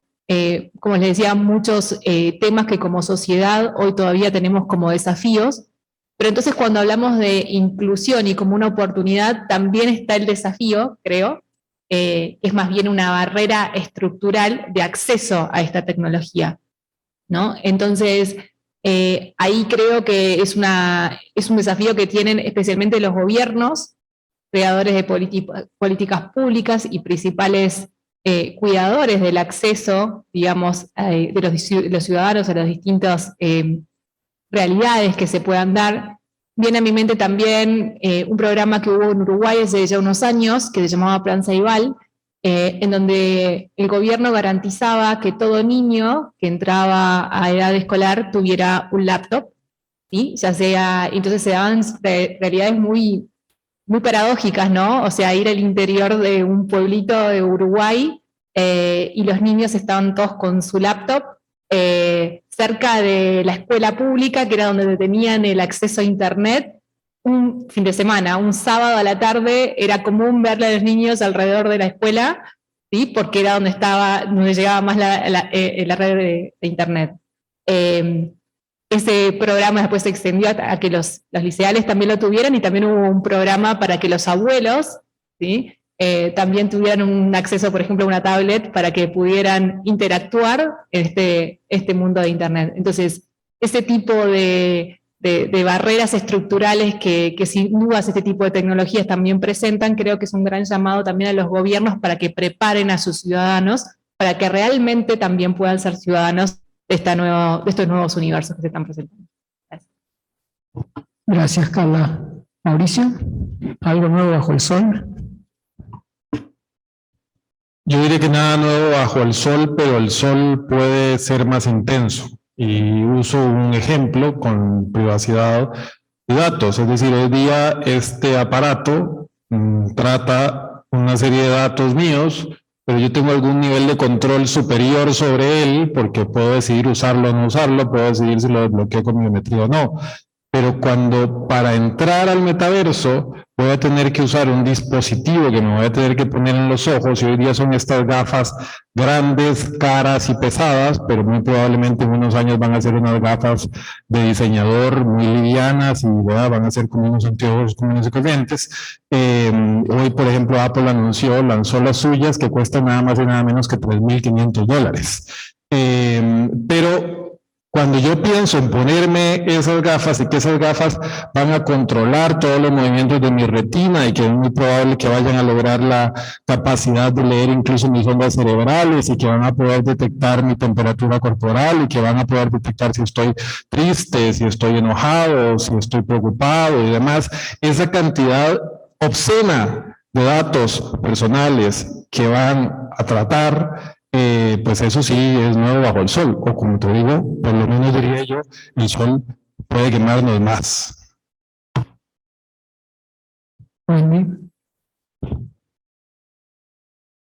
como les decía, muchos temas que como sociedad hoy todavía tenemos como desafíos, pero entonces cuando hablamos de inclusión y como una oportunidad, también está el desafío, creo, que es más bien una barrera estructural de acceso a esta tecnología, ¿no? Entonces, ahí creo que es un desafío que tienen especialmente los gobiernos, creadores de políticas públicas y principales cuidadores del acceso, digamos, de los ciudadanos a las distintas realidades que se puedan dar. Viene a mi mente también un programa que hubo en Uruguay hace ya unos años, que se llamaba Plan Ceibal, en donde el gobierno garantizaba que todo niño que entraba a edad escolar tuviera un laptop, ¿sí? Ya sea, entonces se daban realidades muy paradójicas, ¿no? O sea, ir al interior de un pueblito de Uruguay y los niños estaban todos con su laptop cerca de la escuela pública, que era donde tenían el acceso a internet. Un fin de semana, un sábado a la tarde, era común verle a los niños alrededor de la escuela, ¿sí? Porque era donde llegaba más la red de internet. Ese programa después se extendió a que los liceales también lo tuvieran, y también hubo un programa para que los abuelos, ¿sí? También tuvieran un acceso, por ejemplo, a una tablet para que pudieran interactuar en este mundo de internet. Entonces, ese tipo de barreras estructurales que sin dudas este tipo de tecnologías también presentan, creo que es un gran llamado también a los gobiernos para que preparen a sus ciudadanos para que realmente también puedan ser ciudadanos de estos nuevos universos que se están presentando. Gracias. Gracias, Carla. Mauricio, ¿algo nuevo bajo el sol? Yo diría que nada nuevo bajo el sol, pero el sol puede ser más intenso. Y uso un ejemplo con privacidad de datos. Es decir, hoy día este aparato trata una serie de datos míos, pero yo tengo algún nivel de control superior sobre él porque puedo decidir usarlo o no usarlo, puedo decidir si lo desbloqueo con biometría o no. Pero cuando para entrar al metaverso voy a tener que usar un dispositivo que me voy a tener que poner en los ojos, y hoy día son estas gafas grandes, caras y pesadas, pero muy probablemente en unos años van a ser unas gafas de diseñador muy livianas y van a ser como unos anteojos comunes y corrientes. Hoy, por ejemplo, Apple lanzó las suyas que cuestan nada más y nada menos que $3,500. Pero cuando yo pienso en ponerme esas gafas y que esas gafas van a controlar todos los movimientos de mi retina y que es muy probable que vayan a lograr la capacidad de leer incluso mis ondas cerebrales y que van a poder detectar mi temperatura corporal y que van a poder detectar si estoy triste, si estoy enojado, si estoy preocupado y demás, esa cantidad obscena de datos personales que van a tratar, pues eso sí es nuevo bajo el sol, o como te digo, por lo menos diría yo, el sol puede quemarnos más. Wendy.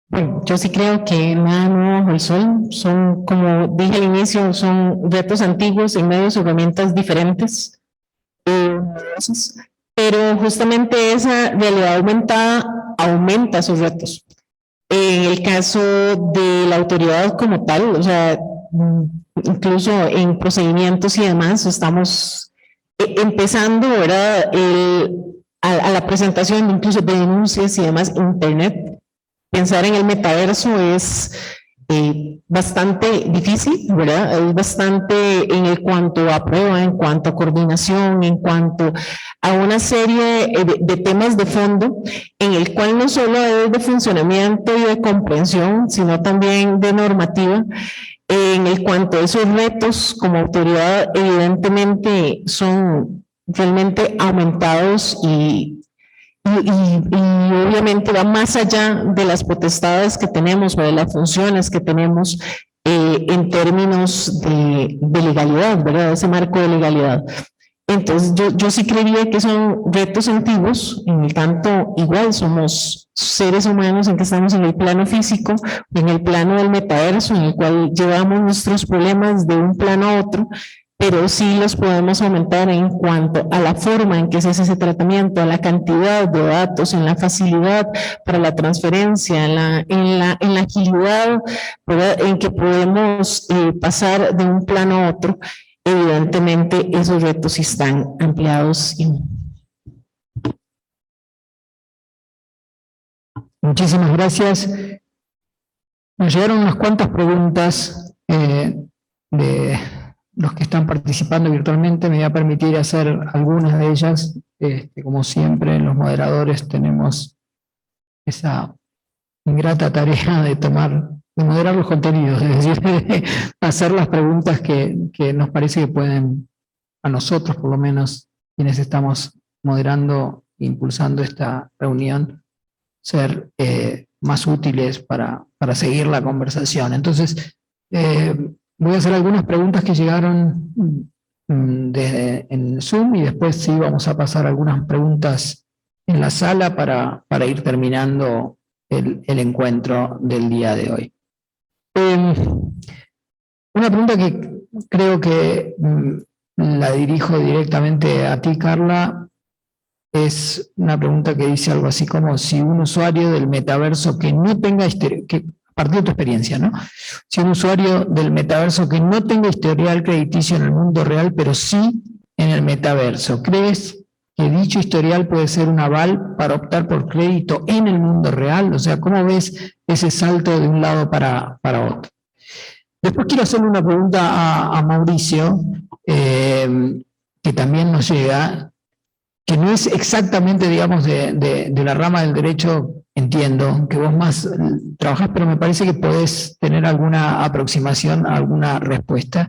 Bueno, yo sí creo que nada nuevo bajo el sol. Son, como dije al inicio, son retos antiguos en medios, herramientas diferentes, pero justamente esa realidad aumentada aumenta esos retos. En el caso de la autoridad como tal, o sea, incluso en procedimientos y demás, estamos empezando, ¿verdad? A la presentación incluso de denuncias y demás en Internet. Pensar en el metaverso es bastante difícil, ¿verdad? Es bastante en cuanto a prueba, en cuanto a coordinación, en cuanto a una serie de temas de fondo, en el cual no solo es de funcionamiento y de comprensión, sino también de normativa, en el cuanto a esos retos como autoridad evidentemente son realmente aumentados y obviamente va más allá de las potestades que tenemos o de las funciones que tenemos en términos de legalidad, ¿verdad? Ese marco de legalidad. Entonces, yo sí creería que son retos antiguos, en el tanto igual somos seres humanos en que estamos en el plano físico, en el plano del metaverso, en el cual llevamos nuestros problemas de un plano a otro, pero sí los podemos aumentar en cuanto a la forma en que se hace ese tratamiento, a la cantidad de datos, en la facilidad para la transferencia, en la agilidad, ¿verdad?, en que podemos pasar de un plano a otro. Evidentemente, esos retos sí están ampliados. Muchísimas gracias. Nos llegaron unas cuantas preguntas de los que están participando virtualmente. Me voy a permitir hacer algunas de ellas. Como siempre, los moderadores tenemos esa ingrata tarea de moderar los contenidos, es decir, de hacer las preguntas que nos parece que pueden, a nosotros por lo menos, quienes estamos moderando e impulsando esta reunión, ser más útiles para seguir la conversación. Entonces, voy a hacer algunas preguntas que llegaron en Zoom y después sí vamos a pasar algunas preguntas en la sala para ir terminando el encuentro del día de hoy. Una pregunta que creo que la dirijo directamente a ti, Carla, es una pregunta que dice algo así como si un usuario del metaverso que no tenga a partir de tu experiencia, ¿no? Si un usuario del metaverso que no tenga historial crediticio en el mundo real, pero sí en el metaverso, ¿crees que dicho historial puede ser un aval para optar por crédito en el mundo real? O sea, ¿cómo ves ese salto de un lado para otro? Después quiero hacerle una pregunta a Mauricio, que también nos llega, que no es exactamente, digamos, de la rama del derecho, entiendo, que vos más trabajás, pero me parece que podés tener alguna aproximación, alguna respuesta.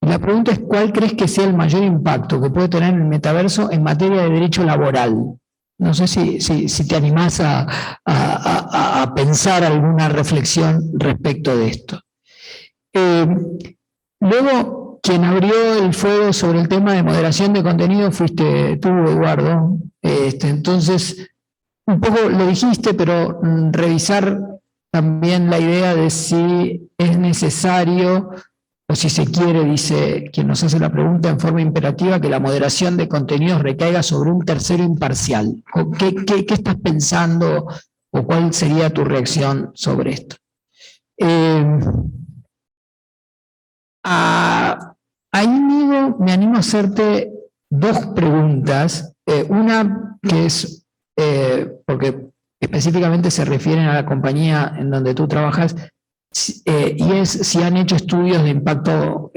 Y la pregunta es, ¿cuál crees que sea el mayor impacto que puede tener el metaverso en materia de derecho laboral? No sé si te animás a pensar alguna reflexión respecto de esto. Luego, quien abrió el fuego sobre el tema de moderación de contenido fuiste tú, Eduardo. Entonces, un poco lo dijiste, pero revisar también la idea de si es necesario, o si se quiere, dice quien nos hace la pregunta en forma imperativa, que la moderación de contenidos recaiga sobre un tercero imparcial. ¿Qué estás pensando o cuál sería tu reacción sobre esto? Ahí me animo a hacerte dos preguntas. Una que es, porque específicamente se refieren a la compañía en donde tú trabajas, y es si han hecho estudios de impacto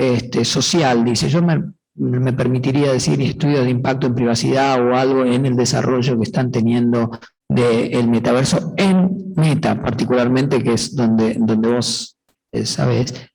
social. Dice, yo me permitiría decir estudios de impacto en privacidad o algo en el desarrollo que están teniendo del metaverso en Meta, particularmente, que es donde vos sabés.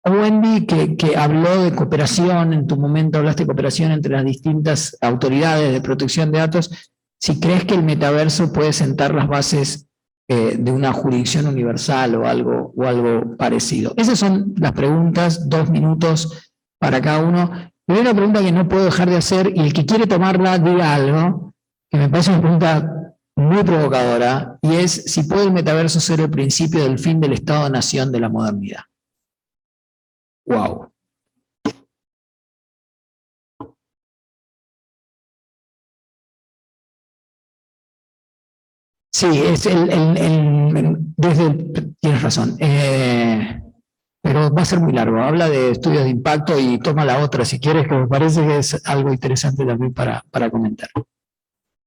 Wendy, que habló de cooperación, en tu momento hablaste de cooperación entre las distintas autoridades de protección de datos, si crees que el metaverso puede sentar las bases de una jurisdicción universal o algo parecido. Esas son las preguntas, 2 minutos para cada uno. Pero hay una pregunta que no puedo dejar de hacer, y el que quiere tomarla diga algo, que me parece una pregunta muy provocadora, y es si puede el metaverso ser el principio del fin del Estado-Nación de la modernidad. Wow. Sí, es tienes razón, pero va a ser muy largo. Habla de estudios de impacto y toma la otra si quieres, que me parece que es algo interesante también para comentar.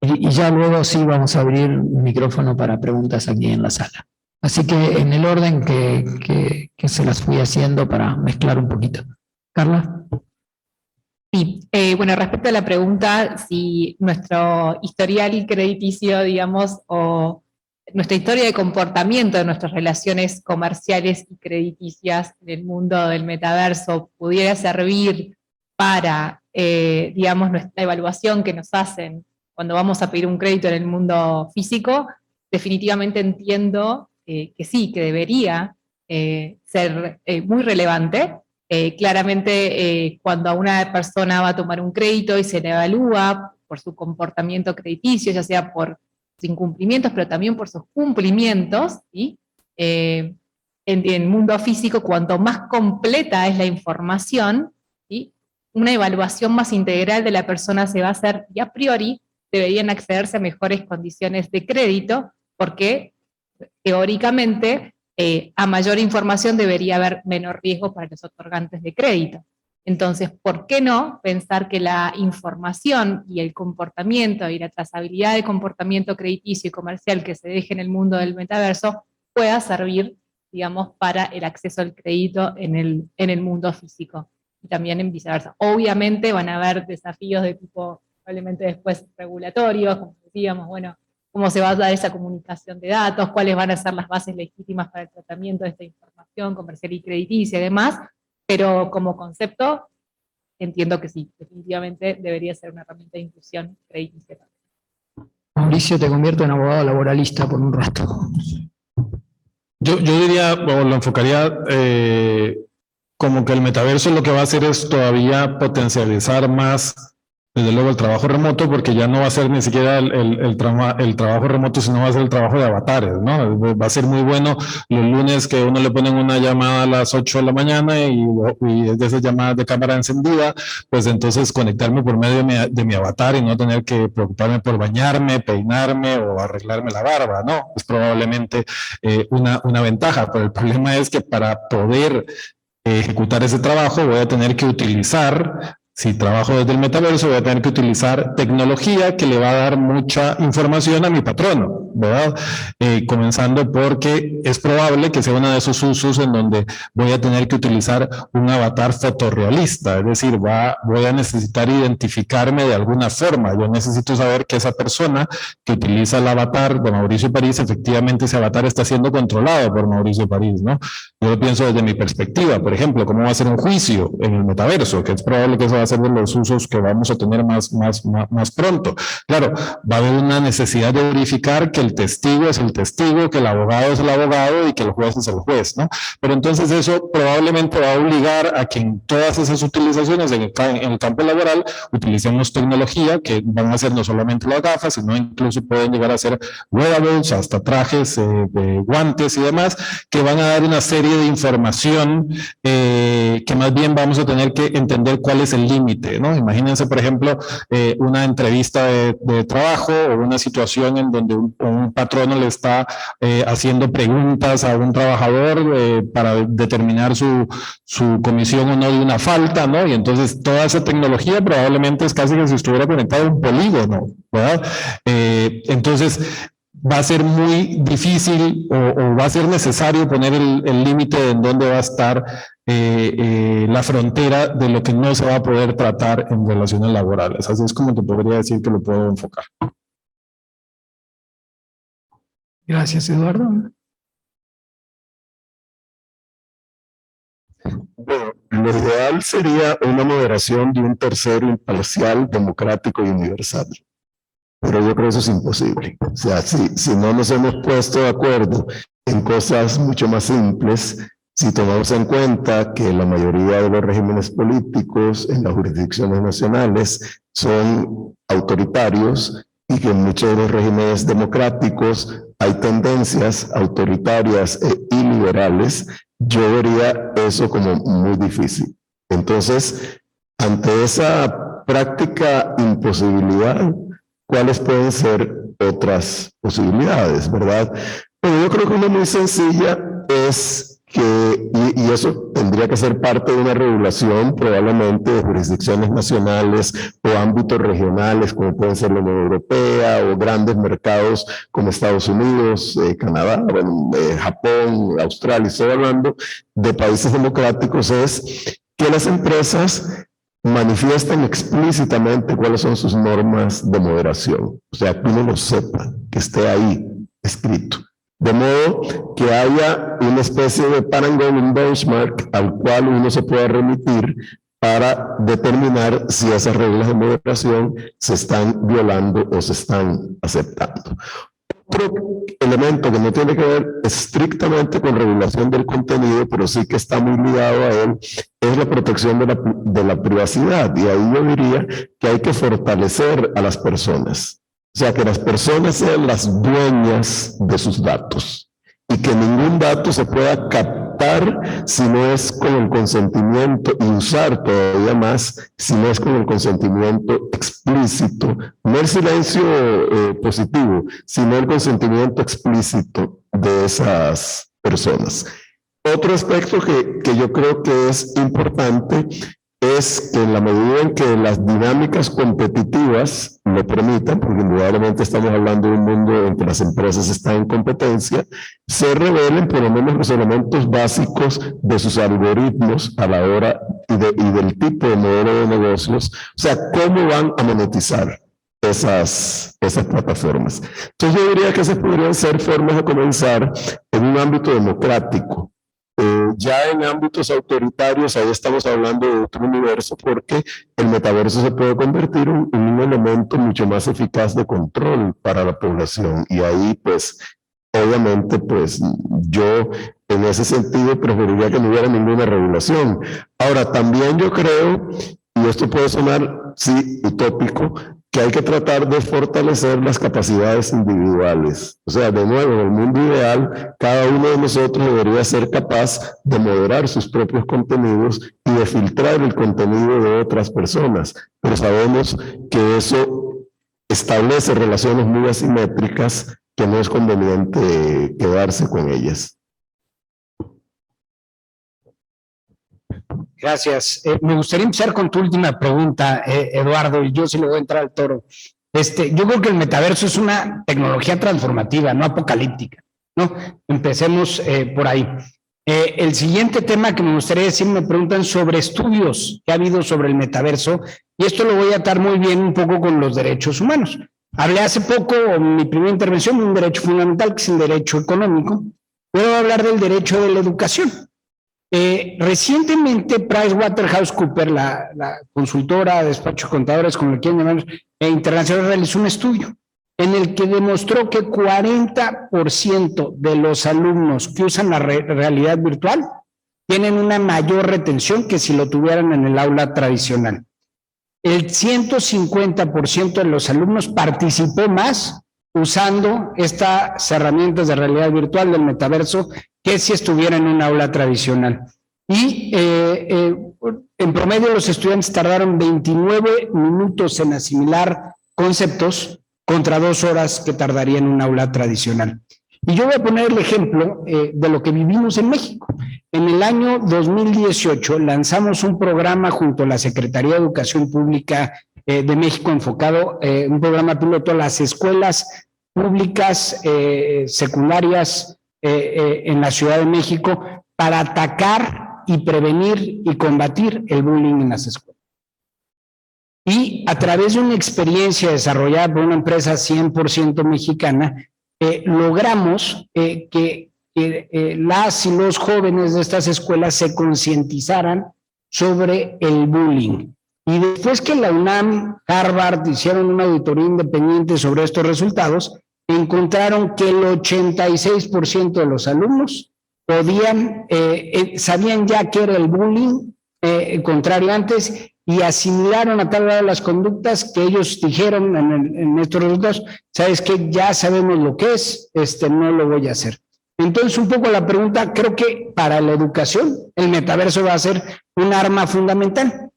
Y ya luego sí vamos a abrir un micrófono para preguntas aquí en la sala. Así que en el orden que se las fui haciendo para mezclar un poquito. Carla. Sí, bueno, respecto a la pregunta, si nuestro historial crediticio, digamos, o nuestra historia de comportamiento de nuestras relaciones comerciales y crediticias en el mundo del metaverso pudiera servir para, digamos, nuestra evaluación que nos hacen cuando vamos a pedir un crédito en el mundo físico, definitivamente entiendo que sí, que debería ser muy relevante. Claramente, cuando una persona va a tomar un crédito y se le evalúa por su comportamiento crediticio, ya sea por sus incumplimientos, pero también por sus cumplimientos, ¿sí? en el mundo físico, cuanto más completa es la información, ¿sí?, una evaluación más integral de la persona se va a hacer, y a priori deberían accederse a mejores condiciones de crédito, porque teóricamente a mayor información debería haber menor riesgo para los otorgantes de crédito. Entonces, ¿por qué no pensar que la información y el comportamiento y la trazabilidad de comportamiento crediticio y comercial que se deje en el mundo del metaverso pueda servir, digamos, para el acceso al crédito en el mundo físico? Y también en viceversa. Obviamente van a haber desafíos de tipo, probablemente después regulatorios, como decíamos, bueno, cómo se va a dar esa comunicación de datos, cuáles van a ser las bases legítimas para el tratamiento de esta información comercial y crediticia y demás, pero como concepto entiendo que sí, definitivamente debería ser una herramienta de inclusión crediticia. Mauricio, te convierto en abogado laboralista por un rato. Yo diría, o lo enfocaría como que el metaverso lo que va a hacer es todavía potencializar más, desde luego, el trabajo remoto, porque ya no va a ser ni siquiera el trabajo remoto, sino va a ser el trabajo de avatares, ¿no? Va a ser muy bueno los lunes que uno le ponen una llamada a las 8 de la mañana y es de esas llamadas de cámara encendida, pues entonces conectarme por medio de mi avatar y no tener que preocuparme por bañarme, peinarme o arreglarme la barba, ¿no? Es probablemente una ventaja, pero el problema es que para poder ejecutar ese trabajo voy a tener que utilizar, si trabajo desde el metaverso, voy a tener que utilizar tecnología que le va a dar mucha información a mi patrono, ¿verdad? Comenzando porque es probable que sea uno de esos usos en donde voy a tener que utilizar un avatar fotorrealista, es decir, voy a necesitar identificarme de alguna forma. Yo necesito saber que esa persona que utiliza el avatar de Mauricio París, efectivamente ese avatar está siendo controlado por Mauricio París, ¿no? Yo lo pienso desde mi perspectiva, por ejemplo, cómo va a ser un juicio en el metaverso, que es probable que eso va a ser de los usos que vamos a tener más pronto. Claro, va a haber una necesidad de verificar que el testigo es el testigo, que el abogado es el abogado y que el juez es el juez, ¿no? Pero entonces eso probablemente va a obligar a que en todas esas utilizaciones en el campo laboral utilicemos tecnología que van a ser no solamente las gafas, sino incluso pueden llegar a ser wearables, hasta trajes, guantes y demás, que van a dar una serie de información que más bien vamos a tener que entender cuál es el límite, ¿no? Imagínense, por ejemplo, una entrevista de trabajo o una situación en donde un patrono le está haciendo preguntas a un trabajador para determinar su comisión o no de una falta, ¿no? Y entonces toda esa tecnología probablemente es casi que si estuviera conectado a un polígono, ¿verdad? Entonces va a ser muy difícil o va a ser necesario poner el límite en dónde va a estar la frontera de lo que no se va a poder tratar en relaciones laborales. Así es como te podría decir que lo puedo enfocar. Gracias, Eduardo. Bueno, lo ideal sería una moderación de un tercero imparcial, democrático y universal. Pero yo creo que eso es imposible. O sea, si no nos hemos puesto de acuerdo en cosas mucho más simples, si tomamos en cuenta que la mayoría de los regímenes políticos en las jurisdicciones nacionales son autoritarios y que en muchos de los regímenes democráticos hay tendencias autoritarias e iliberales, yo vería eso como muy difícil. Entonces, ante esa práctica imposibilidad, ¿cuáles pueden ser otras posibilidades, verdad? Pero yo creo que una muy sencilla es que, y eso tendría que ser parte de una regulación probablemente de jurisdicciones nacionales o ámbitos regionales como pueden ser la Unión Europea o grandes mercados como Estados Unidos, Canadá, bueno, Japón, Australia, estoy hablando de países democráticos, es que las empresas manifiestan explícitamente cuáles son sus normas de moderación. O sea, que uno lo sepa, que esté ahí escrito. De modo que haya una especie de parangón, un benchmark al cual uno se pueda remitir para determinar si esas reglas de moderación se están violando o se están aceptando. Otro elemento que no tiene que ver estrictamente con regulación del contenido, pero sí que está muy ligado a él, es la protección de la privacidad. Y ahí yo diría que hay que fortalecer a las personas. O sea, que las personas sean las dueñas de sus datos y que ningún dato se pueda captar si no es con el consentimiento, y usar todavía más si no es con el consentimiento explícito, no el silencio positivo, sino el consentimiento explícito de esas personas. Otro aspecto que yo creo que es importante es que en la medida en que las dinámicas competitivas lo permitan, porque indudablemente estamos hablando de un mundo en que las empresas están en competencia, se revelen por lo menos los elementos básicos de sus algoritmos a la hora y del tipo de modelo de negocios, o sea, cómo van a monetizar esas plataformas. Entonces yo diría que esas podrían ser formas de comenzar en un ámbito democrático. Ya en ámbitos autoritarios, ahí estamos hablando de otro universo, porque el metaverso se puede convertir en un elemento mucho más eficaz de control para la población. Y ahí, pues, obviamente, pues, yo en ese sentido preferiría que no hubiera ninguna regulación. Ahora, también yo creo, y esto puede sonar, sí, utópico, que hay que tratar de fortalecer las capacidades individuales. O sea, de nuevo, en el mundo ideal, cada uno de nosotros debería ser capaz de moderar sus propios contenidos y de filtrar el contenido de otras personas. Pero sabemos que eso establece relaciones muy asimétricas que no es conveniente quedarse con ellas. Gracias. Me gustaría empezar con tu última pregunta, Eduardo, y yo sí le voy a entrar al toro. Yo creo que el metaverso es una tecnología transformativa, no apocalíptica, ¿no? Empecemos por ahí. El siguiente tema que me gustaría decir, me preguntan sobre estudios que ha habido sobre el metaverso, y esto lo voy a atar muy bien un poco con los derechos humanos. Hablé hace poco, en mi primera intervención, de un derecho fundamental, que es el derecho económico. Puedo hablar del derecho de la educación. Recientemente PricewaterhouseCoopers, la consultora, despacho de contadores, como le quieren llamar, internacional, realizó un estudio en el que demostró que 40% de los alumnos que usan la realidad virtual tienen una mayor retención que si lo tuvieran en el aula tradicional. El 150% de los alumnos participó más usando estas herramientas de realidad virtual del metaverso que si estuviera en un aula tradicional. Y en promedio los estudiantes tardaron 29 minutos en asimilar conceptos contra 2 horas que tardaría en un aula tradicional. Y yo voy a poner el ejemplo de lo que vivimos en México. En el año 2018 lanzamos un programa junto a la Secretaría de Educación Pública de México enfocado, un programa piloto a las escuelas públicas secundarias en la Ciudad de México para atacar y prevenir y combatir el bullying en las escuelas. Y a través de una experiencia desarrollada por una empresa 100% mexicana, logramos que las y los jóvenes de estas escuelas se concientizaran sobre el bullying. Y después que la UNAM, Harvard hicieron una auditoría independiente sobre estos resultados, encontraron que el 86% de los alumnos sabían ya qué era el bullying, contrario antes, y asimilaron a tal grado las conductas que ellos dijeron en estos resultados: sabes que ya sabemos lo que es, no lo voy a hacer. Entonces, un poco la pregunta, creo que para la educación el metaverso va a ser un arma fundamental.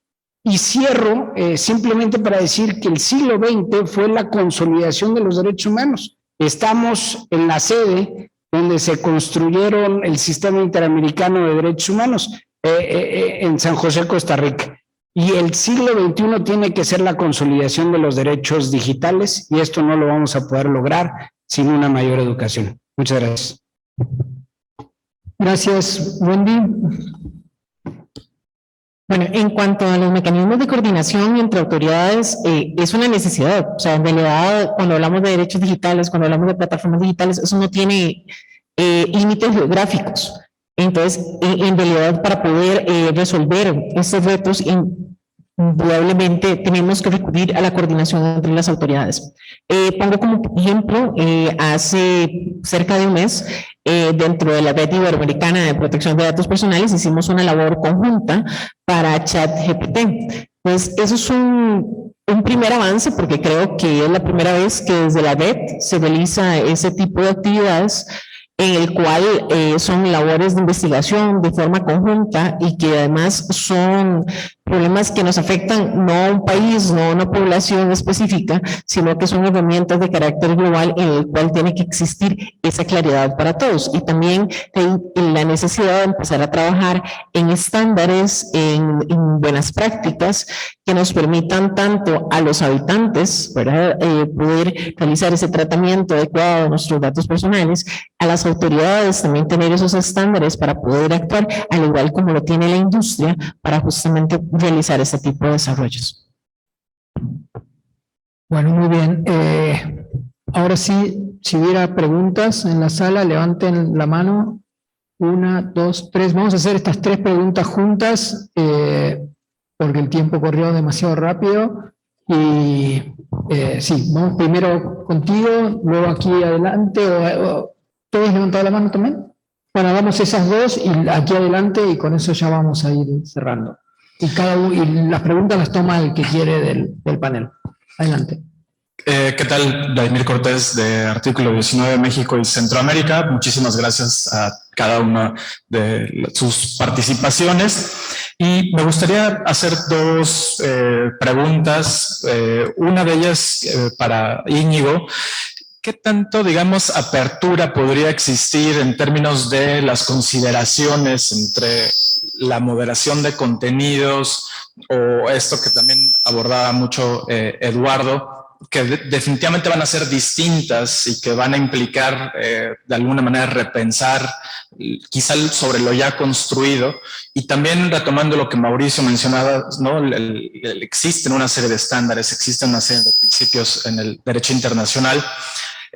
Y cierro simplemente para decir que el siglo XX fue la consolidación de los derechos humanos. Estamos en la sede donde se construyeron el Sistema Interamericano de Derechos Humanos en San José, Costa Rica. Y el siglo XXI tiene que ser la consolidación de los derechos digitales, y esto no lo vamos a poder lograr sin una mayor educación. Muchas gracias. Gracias, Wendy. Bueno, en cuanto a los mecanismos de coordinación entre autoridades, es una necesidad. O sea, en realidad, cuando hablamos de derechos digitales, cuando hablamos de plataformas digitales, eso no tiene límites geográficos. Entonces, en realidad, para poder resolver estos retos, indudablemente tenemos que recurrir a la coordinación entre las autoridades. Pongo como ejemplo, hace cerca de un mes, dentro de la Red Iberoamericana de Protección de Datos Personales, hicimos una labor conjunta para ChatGPT. Pues eso es un primer avance, porque creo que es la primera vez que desde la red se realiza ese tipo de actividades. en el cual son labores de investigación de forma conjunta y que además son problemas que nos afectan no a un país, no a una población específica, sino que son herramientas de carácter global en el cual tiene que existir esa claridad para todos. Y también la necesidad de empezar a trabajar en estándares, en buenas prácticas que nos permitan tanto a los habitantes, ¿verdad? Poder realizar ese tratamiento adecuado de nuestros datos personales, a las autoridades también tener esos estándares para poder actuar, al igual como lo tiene la industria, para justamente realizar este tipo de desarrollos. Bueno, muy bien. Ahora sí, si hubiera preguntas en la sala, levanten la mano. 1, 2, 3. Vamos a hacer estas 3 preguntas juntas, porque el tiempo corrió demasiado rápido. Y sí, vamos primero contigo, luego aquí adelante. ¿Todos levantaron la mano también? Bueno, hagamos esas 2 y aquí adelante, y con eso ya vamos a ir cerrando. Y las preguntas las toma el que quiere del panel. Adelante. ¿Qué tal? Vladimir Cortés, de Artículo 19, México y Centroamérica. Muchísimas gracias a cada una de sus participaciones. Y me gustaría hacer 2 preguntas. Una de ellas para Íñigo. ¿Qué tanto, digamos, apertura podría existir en términos de las consideraciones entre la moderación de contenidos o esto que también abordaba mucho Eduardo, que definitivamente van a ser distintas y que van a implicar de alguna manera repensar quizá sobre lo ya construido? Y también retomando lo que Mauricio mencionaba, ¿no? Existen una serie de estándares, existen una serie de principios en el derecho internacional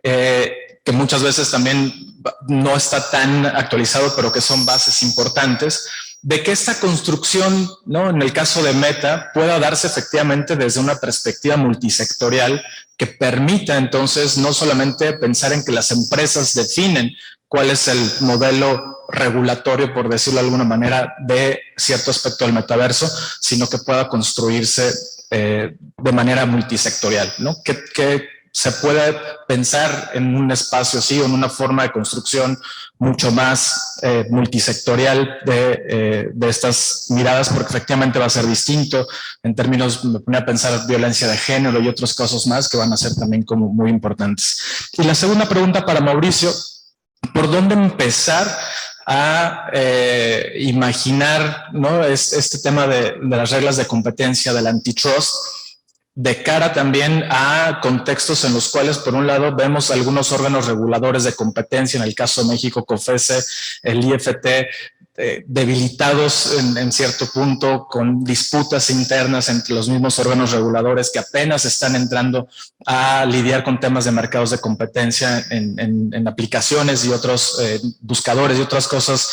que muchas veces también no está tan actualizado, pero que son bases importantes, de que esta construcción, ¿no? En el caso de Meta, pueda darse efectivamente desde una perspectiva multisectorial que permita entonces no solamente pensar en que las empresas definen cuál es el modelo regulatorio, por decirlo de alguna manera, de cierto aspecto del metaverso, sino que pueda construirse de manera multisectorial, ¿no? Que se puede pensar en un espacio así o en una forma de construcción mucho más multisectorial de estas miradas, porque efectivamente va a ser distinto en términos, me ponía a pensar violencia de género y otros casos más que van a ser también como muy importantes. Y la segunda pregunta para Mauricio, ¿por dónde empezar a imaginar, ¿no? este tema de las reglas de competencia del antitrust, de cara también a contextos en los cuales, por un lado, vemos algunos órganos reguladores de competencia, en el caso de México, COFECE, el IFT, debilitados en cierto punto, con disputas internas entre los mismos órganos reguladores que apenas están entrando a lidiar con temas de mercados de competencia en aplicaciones y otros buscadores y otras cosas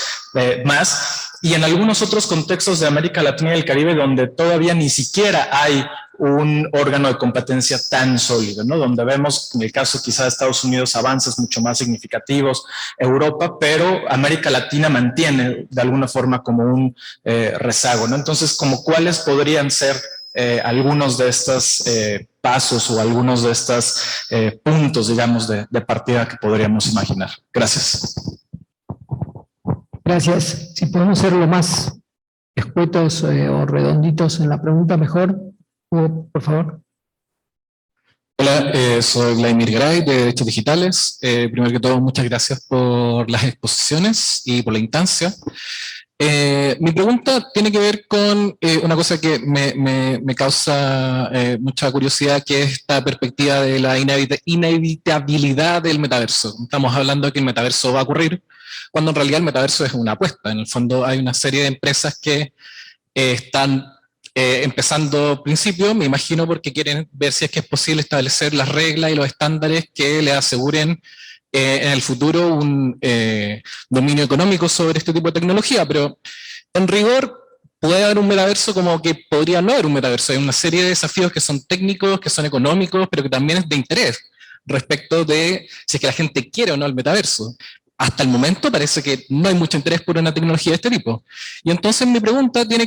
más, y en algunos otros contextos de América Latina y el Caribe donde todavía ni siquiera hay un órgano de competencia tan sólido, ¿no? Donde vemos, en el caso quizá de Estados Unidos, avances mucho más significativos, Europa, pero América Latina mantiene de alguna forma como un rezago, ¿no? Entonces, como cuáles podrían ser algunos de estos pasos o algunos de estos puntos, digamos, de partida que podríamos imaginar. Gracias. Gracias. Si podemos ser lo más escuetos o redonditos en la pregunta, mejor. Por favor. Hola, soy Vladimir Garay de Derechos Digitales. Primero que todo, muchas gracias por las exposiciones y por la instancia. Mi pregunta tiene que ver con una cosa que me causa mucha curiosidad, que es esta perspectiva de la inevitabilidad del metaverso. Estamos hablando de que el metaverso va a ocurrir, cuando en realidad el metaverso es una apuesta. En el fondo hay una serie de empresas que están empezando principio, me imagino, porque quieren ver si es que es posible establecer las reglas y los estándares que le aseguren en el futuro un dominio económico sobre este tipo de tecnología, pero en rigor puede haber un metaverso como que podría no haber un metaverso. Hay una serie de desafíos que son técnicos, que son económicos, pero que también es de interés respecto de si es que la gente quiere o no el metaverso. Hasta el momento parece que no hay mucho interés por una tecnología de este tipo. Y entonces mi pregunta tiene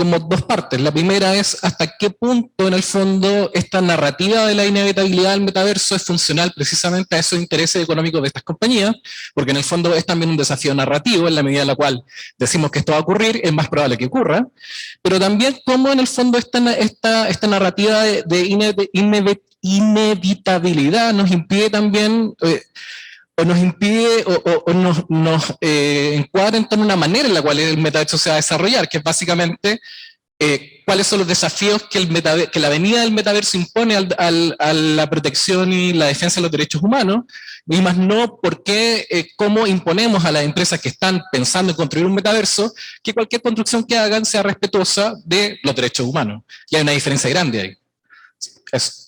como dos partes. La primera es hasta qué punto en el fondo esta narrativa de la inevitabilidad del metaverso es funcional precisamente a esos intereses económicos de estas compañías, porque en el fondo es también un desafío narrativo en la medida en la cual decimos que esto va a ocurrir, es más probable que ocurra, pero también cómo en el fondo esta narrativa de inevitabilidad nos impide también... o nos impide o nos encuadra en torno a una manera en la cual el metaverso se va a desarrollar, que es básicamente cuáles son los desafíos que la venida del metaverso impone a la protección y la defensa de los derechos humanos, y más no cómo imponemos a las empresas que están pensando en construir un metaverso que cualquier construcción que hagan sea respetuosa de los derechos humanos. Y hay una diferencia grande ahí. Eso.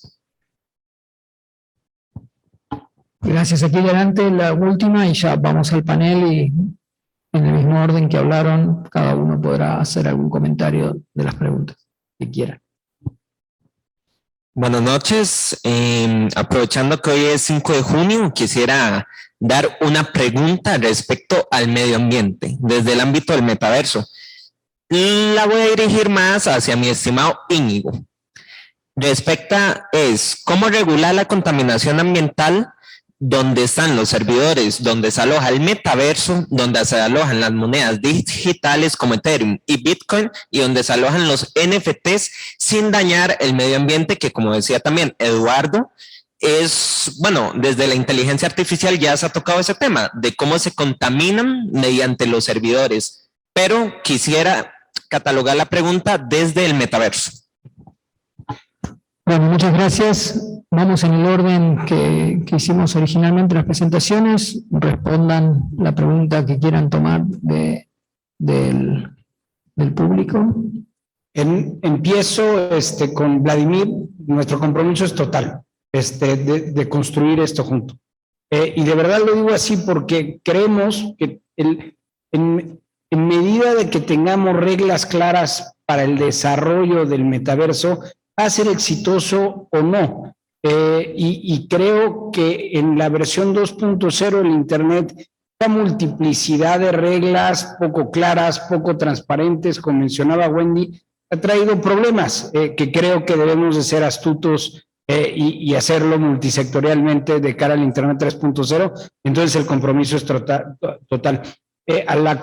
Gracias. Aquí adelante la última y ya vamos al panel y en el mismo orden que hablaron, cada uno podrá hacer algún comentario de las preguntas que quiera. Buenas noches. Aprovechando que hoy es 5 de junio, quisiera dar una pregunta respecto al medio ambiente desde el ámbito del metaverso. La voy a dirigir más hacia mi estimado Íñigo. Respecta es cómo regular la contaminación ambiental donde están los servidores, donde se aloja el metaverso, donde se alojan las monedas digitales como Ethereum y Bitcoin, y donde se alojan los NFTs sin dañar el medio ambiente, que como decía también Eduardo, es, bueno, desde la inteligencia artificial ya se ha tocado ese tema, de cómo se contaminan mediante los servidores, pero quisiera catalogar la pregunta desde el metaverso. Bueno, muchas gracias. Vamos en el orden que hicimos originalmente las presentaciones. Respondan la pregunta que quieran tomar del público. Empiezo con Vladimir. Nuestro compromiso es total de construir esto junto. Y de verdad lo digo así porque creemos que en medida de que tengamos reglas claras para el desarrollo del metaverso, va a ser exitoso o no. Y creo que en la versión 2.0 del Internet, la multiplicidad de reglas poco claras, poco transparentes, como mencionaba Wendy, ha traído problemas que creo que debemos de ser astutos y hacerlo multisectorialmente de cara al Internet 3.0. Entonces el compromiso es total. A la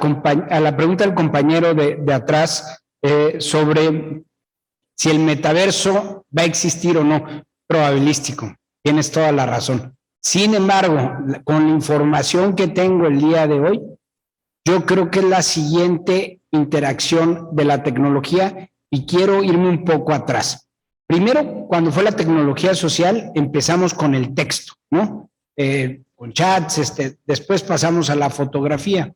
pregunta del compañero de atrás sobre si el metaverso va a existir o no, probabilístico, tienes toda la razón. Sin embargo, con la información que tengo el día de hoy, yo creo que es la siguiente interacción de la tecnología y quiero irme un poco atrás. Primero, cuando fue la tecnología social, empezamos con el texto, ¿no? Con chats, después pasamos a la fotografía,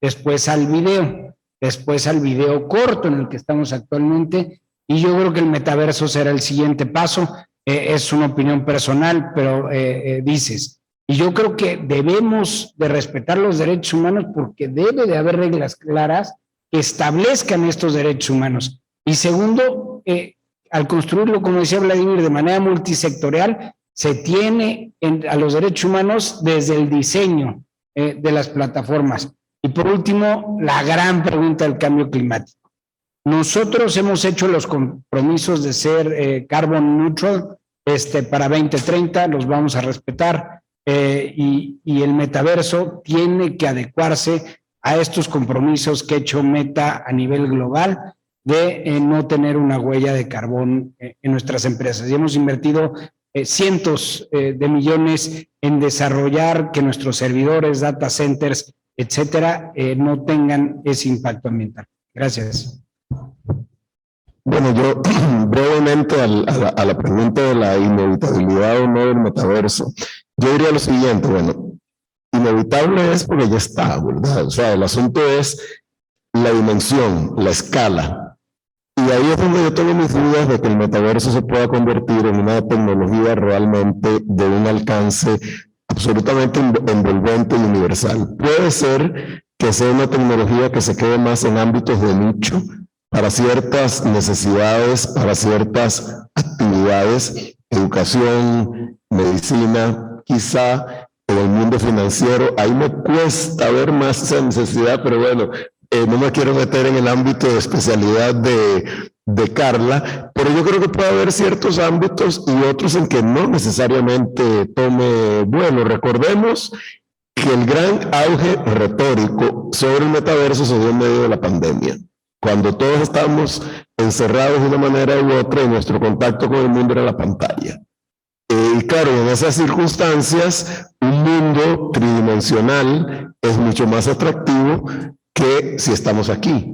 después al video corto en el que estamos actualmente. Y yo creo que el metaverso será el siguiente paso. Es una opinión personal, pero dices. Y yo creo que debemos de respetar los derechos humanos porque debe de haber reglas claras que establezcan estos derechos humanos. Y segundo, al construirlo, como decía Vladimir, de manera multisectorial, se tiene a los derechos humanos desde el diseño de las plataformas. Y por último, la gran pregunta del cambio climático. Nosotros hemos hecho los compromisos de ser carbon neutral para 2030, los vamos a respetar y el metaverso tiene que adecuarse a estos compromisos que ha hecho Meta a nivel global de no tener una huella de carbón en nuestras empresas. Y hemos invertido cientos de millones en desarrollar que nuestros servidores, data centers, etcétera, no tengan ese impacto ambiental. Gracias. Bueno, yo brevemente a la pregunta de la inevitabilidad o no del metaverso, yo diría lo siguiente, bueno, inevitable es porque ya está, ¿verdad? O sea, el asunto es la dimensión, la escala. Y ahí es donde yo tengo mis dudas de que el metaverso se pueda convertir en una tecnología realmente de un alcance absolutamente envolvente y universal. Puede ser que sea una tecnología que se quede más en ámbitos de nicho, para ciertas necesidades, para ciertas actividades, educación, medicina, quizá en el mundo financiero. Ahí me cuesta ver más esa necesidad, pero bueno, No me quiero meter en el ámbito de especialidad de Carla, pero yo creo que puede haber ciertos ámbitos y otros en que no necesariamente tome vuelo. Recordemos que el gran auge retórico sobre el metaverso se dio en medio de la pandemia, cuando todos estábamos encerrados de una manera u otra y nuestro contacto con el mundo era la pantalla. Y claro, en esas circunstancias, un mundo tridimensional es mucho más atractivo que si estamos aquí.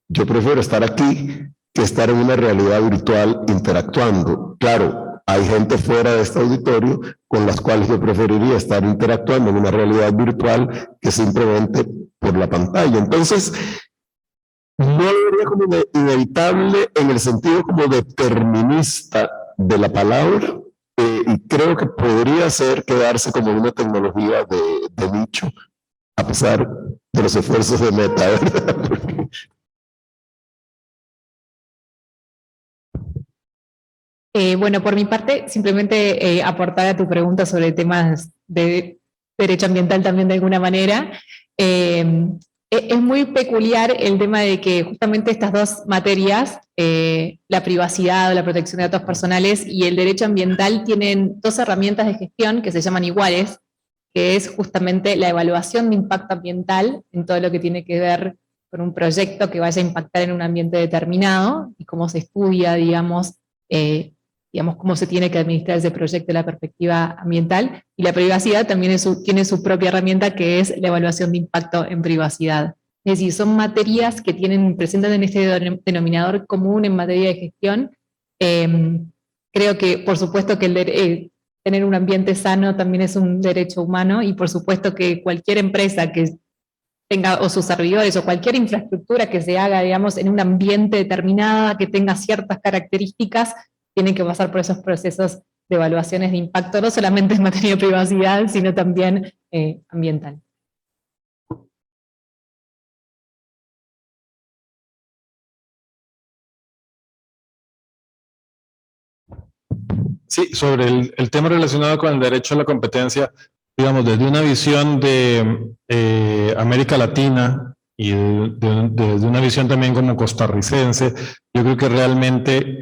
Yo prefiero estar aquí que estar en una realidad virtual interactuando. Claro, hay gente fuera de este auditorio con las cuales yo preferiría estar interactuando en una realidad virtual que simplemente por la pantalla. Entonces, no lo vería como inevitable en el sentido como determinista de la palabra, y creo que podría ser quedarse como una tecnología de nicho, a pesar de los esfuerzos de Meta, ¿verdad? Bueno, por mi parte, simplemente aportar a tu pregunta sobre temas de derecho ambiental también de alguna manera. Es muy peculiar el tema de que justamente estas dos materias, la privacidad o la protección de datos personales y el derecho ambiental, tienen dos herramientas de gestión que se llaman iguales, que es justamente la evaluación de impacto ambiental en todo lo que tiene que ver con un proyecto que vaya a impactar en un ambiente determinado y cómo se estudia, digamos, cómo se tiene que administrar ese proyecto de la perspectiva ambiental, y la privacidad también tiene su propia herramienta, que es la evaluación de impacto en privacidad. Es decir, son materias que presentan este denominador común en materia de gestión. Creo que, por supuesto, que tener un ambiente sano también es un derecho humano, y por supuesto que cualquier empresa que tenga, o sus servidores, o cualquier infraestructura que se haga, digamos, en un ambiente determinado, que tenga ciertas características, tienen que pasar por esos procesos de evaluaciones de impacto, no solamente en materia de privacidad, sino también ambiental. Sí, sobre el tema relacionado con el derecho a la competencia, digamos, desde una visión de América Latina y desde una visión también como costarricense, yo creo que realmente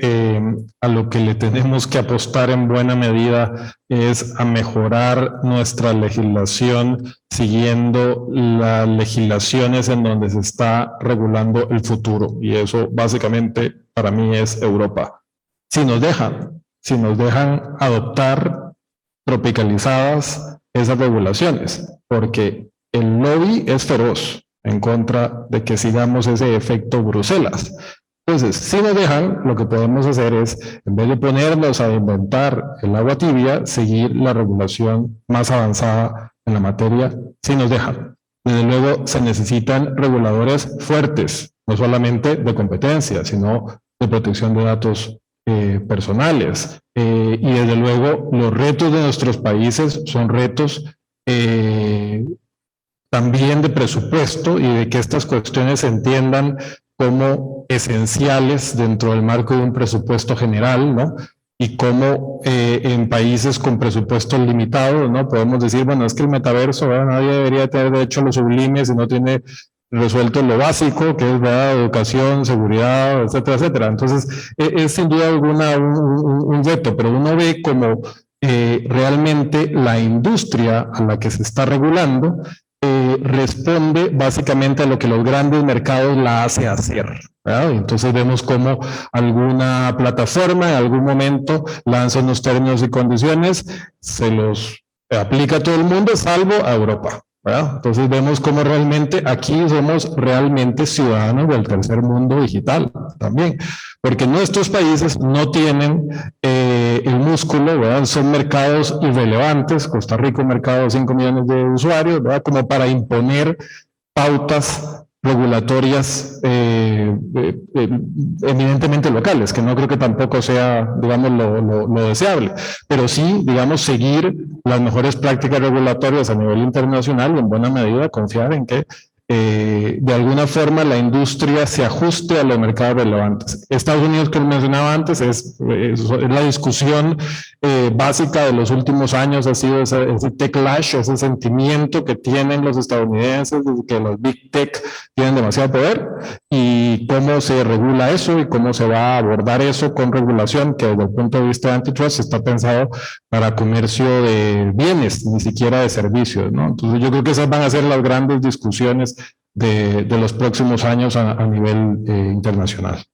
a lo que le tenemos que apostar en buena medida es a mejorar nuestra legislación siguiendo las legislaciones en donde se está regulando el futuro, y eso básicamente para mí es Europa. Si nos dejan adoptar tropicalizadas esas regulaciones, porque el lobby es feroz en contra de que sigamos ese efecto Bruselas. Entonces, si nos dejan, lo que podemos hacer es, en vez de ponernos a inventar el agua tibia, seguir la regulación más avanzada en la materia, si nos dejan. Desde luego, se necesitan reguladores fuertes, no solamente de competencia, sino de protección de datos personales. Y desde luego, los retos de nuestros países son retos también de presupuesto, y de que estas cuestiones se entiendan como esenciales dentro del marco de un presupuesto general, ¿no? Y como en países con presupuestos limitados, ¿no? Podemos decir, bueno, es que el metaverso, ¿verdad? Nadie debería tener derecho a lo sublime si no tiene resuelto lo básico, que es, ¿verdad?, educación, seguridad, etcétera, etcétera. Entonces, es sin duda alguna un reto, pero uno ve como realmente la industria a la que se está regulando responde básicamente a lo que los grandes mercados la hace hacer, ¿verdad? Entonces vemos cómo alguna plataforma en algún momento lanza unos términos y condiciones, se los aplica a todo el mundo, salvo a Europa, ¿verdad? Entonces vemos cómo realmente aquí somos realmente ciudadanos del tercer mundo digital también, porque nuestros países no tienen el músculo, ¿verdad? Son mercados irrelevantes. Costa Rica, un mercado de 5 millones de usuarios, ¿verdad?, como para imponer pautas regulatorias eminentemente locales, que no creo que tampoco sea, digamos, lo deseable, pero sí, digamos, seguir las mejores prácticas regulatorias a nivel internacional y en buena medida confiar en que de alguna forma la industria se ajuste a los mercados relevantes. Estados Unidos, que mencionaba antes, es la discusión básica de los últimos años, ha sido ese techlash, ese sentimiento que tienen los estadounidenses de que los big tech tienen demasiado poder, y cómo se regula eso y cómo se va a abordar eso con regulación, que desde el punto de vista de antitrust está pensado para comercio de bienes, ni siquiera de servicios, ¿no? Entonces yo creo que esas van a ser las grandes discusiones de los próximos años a nivel internacional.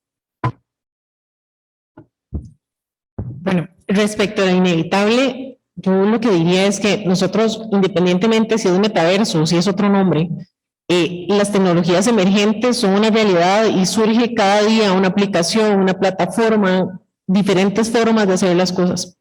Bueno, respecto a lo inevitable, yo lo que diría es que nosotros, independientemente si es un metaverso o si es otro nombre, las tecnologías emergentes son una realidad y surge cada día una aplicación, una plataforma, diferentes formas de hacer las cosas.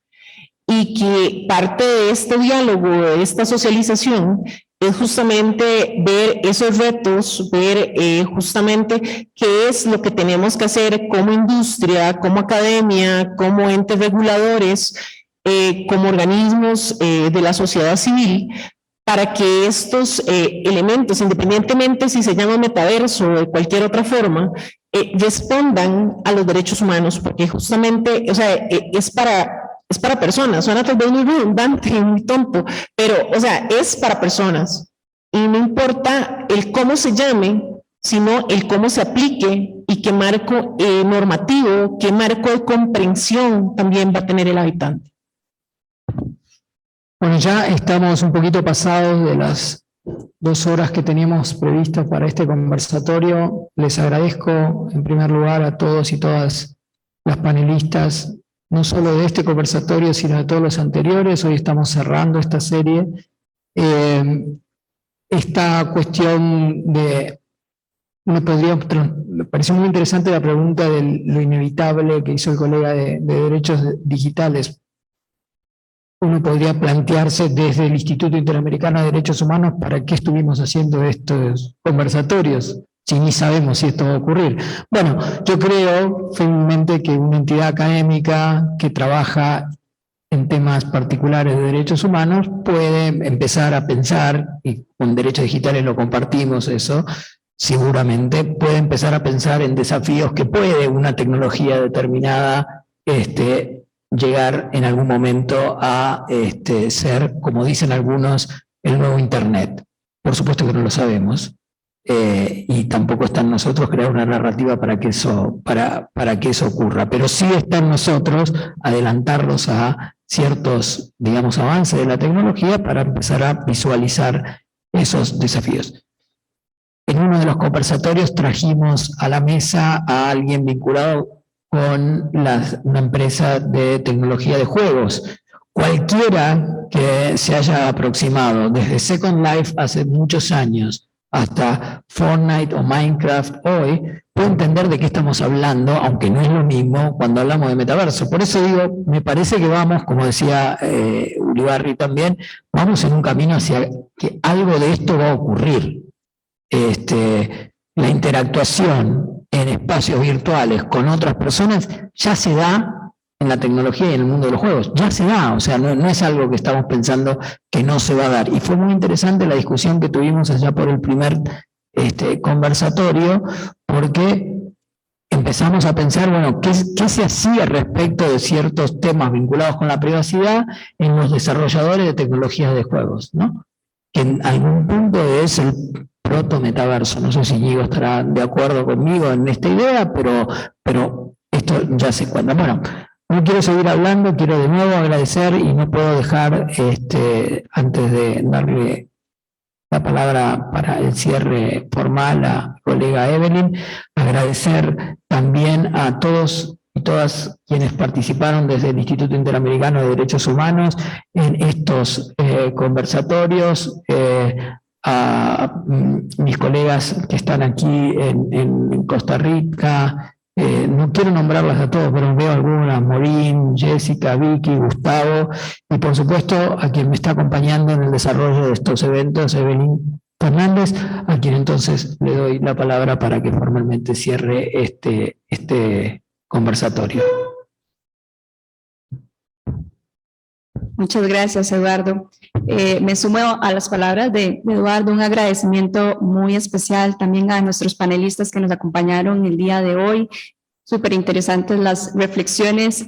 Y que parte de este diálogo, de esta socialización, es justamente ver esos retos, ver justamente qué es lo que tenemos que hacer como industria, como academia, como entes reguladores, como organismos de la sociedad civil, para que estos elementos, independientemente si se llama metaverso o de cualquier otra forma, respondan a los derechos humanos, porque justamente, o sea, es para personas. Suena tal vez muy redundante y muy tonto, pero, o sea, es para personas. Y no importa el cómo se llame, sino el cómo se aplique y qué marco normativo, qué marco de comprensión también va a tener el habitante. Bueno, ya estamos un poquito pasados de las 2 horas que teníamos previstas para este conversatorio. Les agradezco en primer lugar a todos y todas las panelistas, no solo de este conversatorio, sino de todos los anteriores. Hoy estamos cerrando esta serie. Esta cuestión de, me pareció muy interesante la pregunta de lo inevitable que hizo el colega de derechos digitales. Uno podría plantearse desde el Instituto Interamericano de Derechos Humanos para qué estuvimos haciendo estos conversatorios, si ni sabemos si esto va a ocurrir. Bueno, yo creo firmemente que una entidad académica que trabaja en temas particulares de derechos humanos puede empezar a pensar, y con derechos digitales lo compartimos eso, seguramente puede empezar a pensar en desafíos que puede una tecnología determinada llegar en algún momento a ser, como dicen algunos, el nuevo Internet. Por supuesto que no lo sabemos. Y tampoco está en nosotros crear una narrativa para que eso ocurra, pero sí está en nosotros adelantarnos a ciertos, digamos, avances de la tecnología para empezar a visualizar esos desafíos. En uno de los conversatorios trajimos a la mesa a alguien vinculado con una empresa de tecnología de juegos. Cualquiera que se haya aproximado desde Second Life hace muchos años hasta Fortnite o Minecraft hoy, puede entender de qué estamos hablando, aunque no es lo mismo cuando hablamos de metaverso. Por eso digo, me parece que vamos, como decía Ulibarri también, vamos en un camino hacia que algo de esto va a ocurrir. La interactuación en espacios virtuales con otras personas ya se da en la tecnología y en el mundo de los juegos, ya se da, o sea, no es algo que estamos pensando que no se va a dar. Y fue muy interesante la discusión que tuvimos allá por el primer conversatorio, porque empezamos a pensar, bueno, ¿qué se hacía respecto de ciertos temas vinculados con la privacidad en los desarrolladores de tecnologías de juegos, ¿no? Que en algún punto es el proto-metaverso. No sé si Ñigo estará de acuerdo conmigo en esta idea, pero esto ya se cuenta. Bueno, no quiero seguir hablando, quiero de nuevo agradecer y no puedo dejar, antes de darle la palabra para el cierre formal a colega Evelyn, agradecer también a todos y todas quienes participaron desde el Instituto Interamericano de Derechos Humanos en estos conversatorios, a mis colegas que están aquí en Costa Rica. No quiero nombrarlas a todos, pero veo algunas: Morín, Jessica, Vicky, Gustavo, y por supuesto a quien me está acompañando en el desarrollo de estos eventos, Evelyn Fernández, a quien entonces le doy la palabra para que formalmente cierre este conversatorio. Muchas gracias, Eduardo. Me sumo a las palabras de Eduardo, un agradecimiento muy especial también a nuestros panelistas que nos acompañaron el día de hoy. Súper interesantes las reflexiones,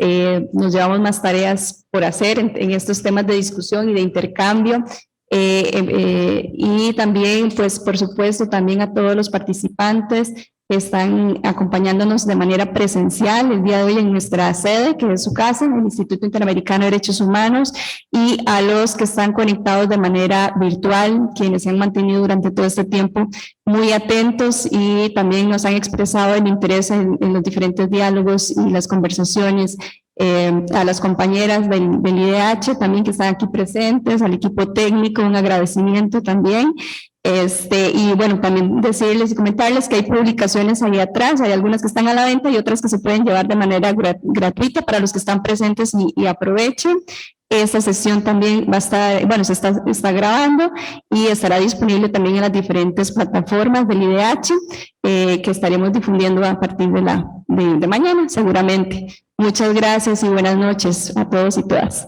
nos llevamos más tareas por hacer en estos temas de discusión y de intercambio. Y también, pues, por supuesto, también a todos los participantes que están acompañándonos de manera presencial el día de hoy en nuestra sede, que es su casa, en el Instituto Interamericano de Derechos Humanos, y a los que están conectados de manera virtual, quienes se han mantenido durante todo este tiempo muy atentos y también nos han expresado el interés en los diferentes diálogos y las conversaciones. A las compañeras del IDH también que están aquí presentes, al equipo técnico, un agradecimiento también. Y bueno, también decirles y comentarles que hay publicaciones ahí atrás, hay algunas que están a la venta y otras que se pueden llevar de manera gratuita para los que están presentes y aprovechen. Esta sesión también va a estar, bueno, se está grabando y estará disponible también en las diferentes plataformas del IDH que estaremos difundiendo a partir de mañana, seguramente. Muchas gracias y buenas noches a todos y todas.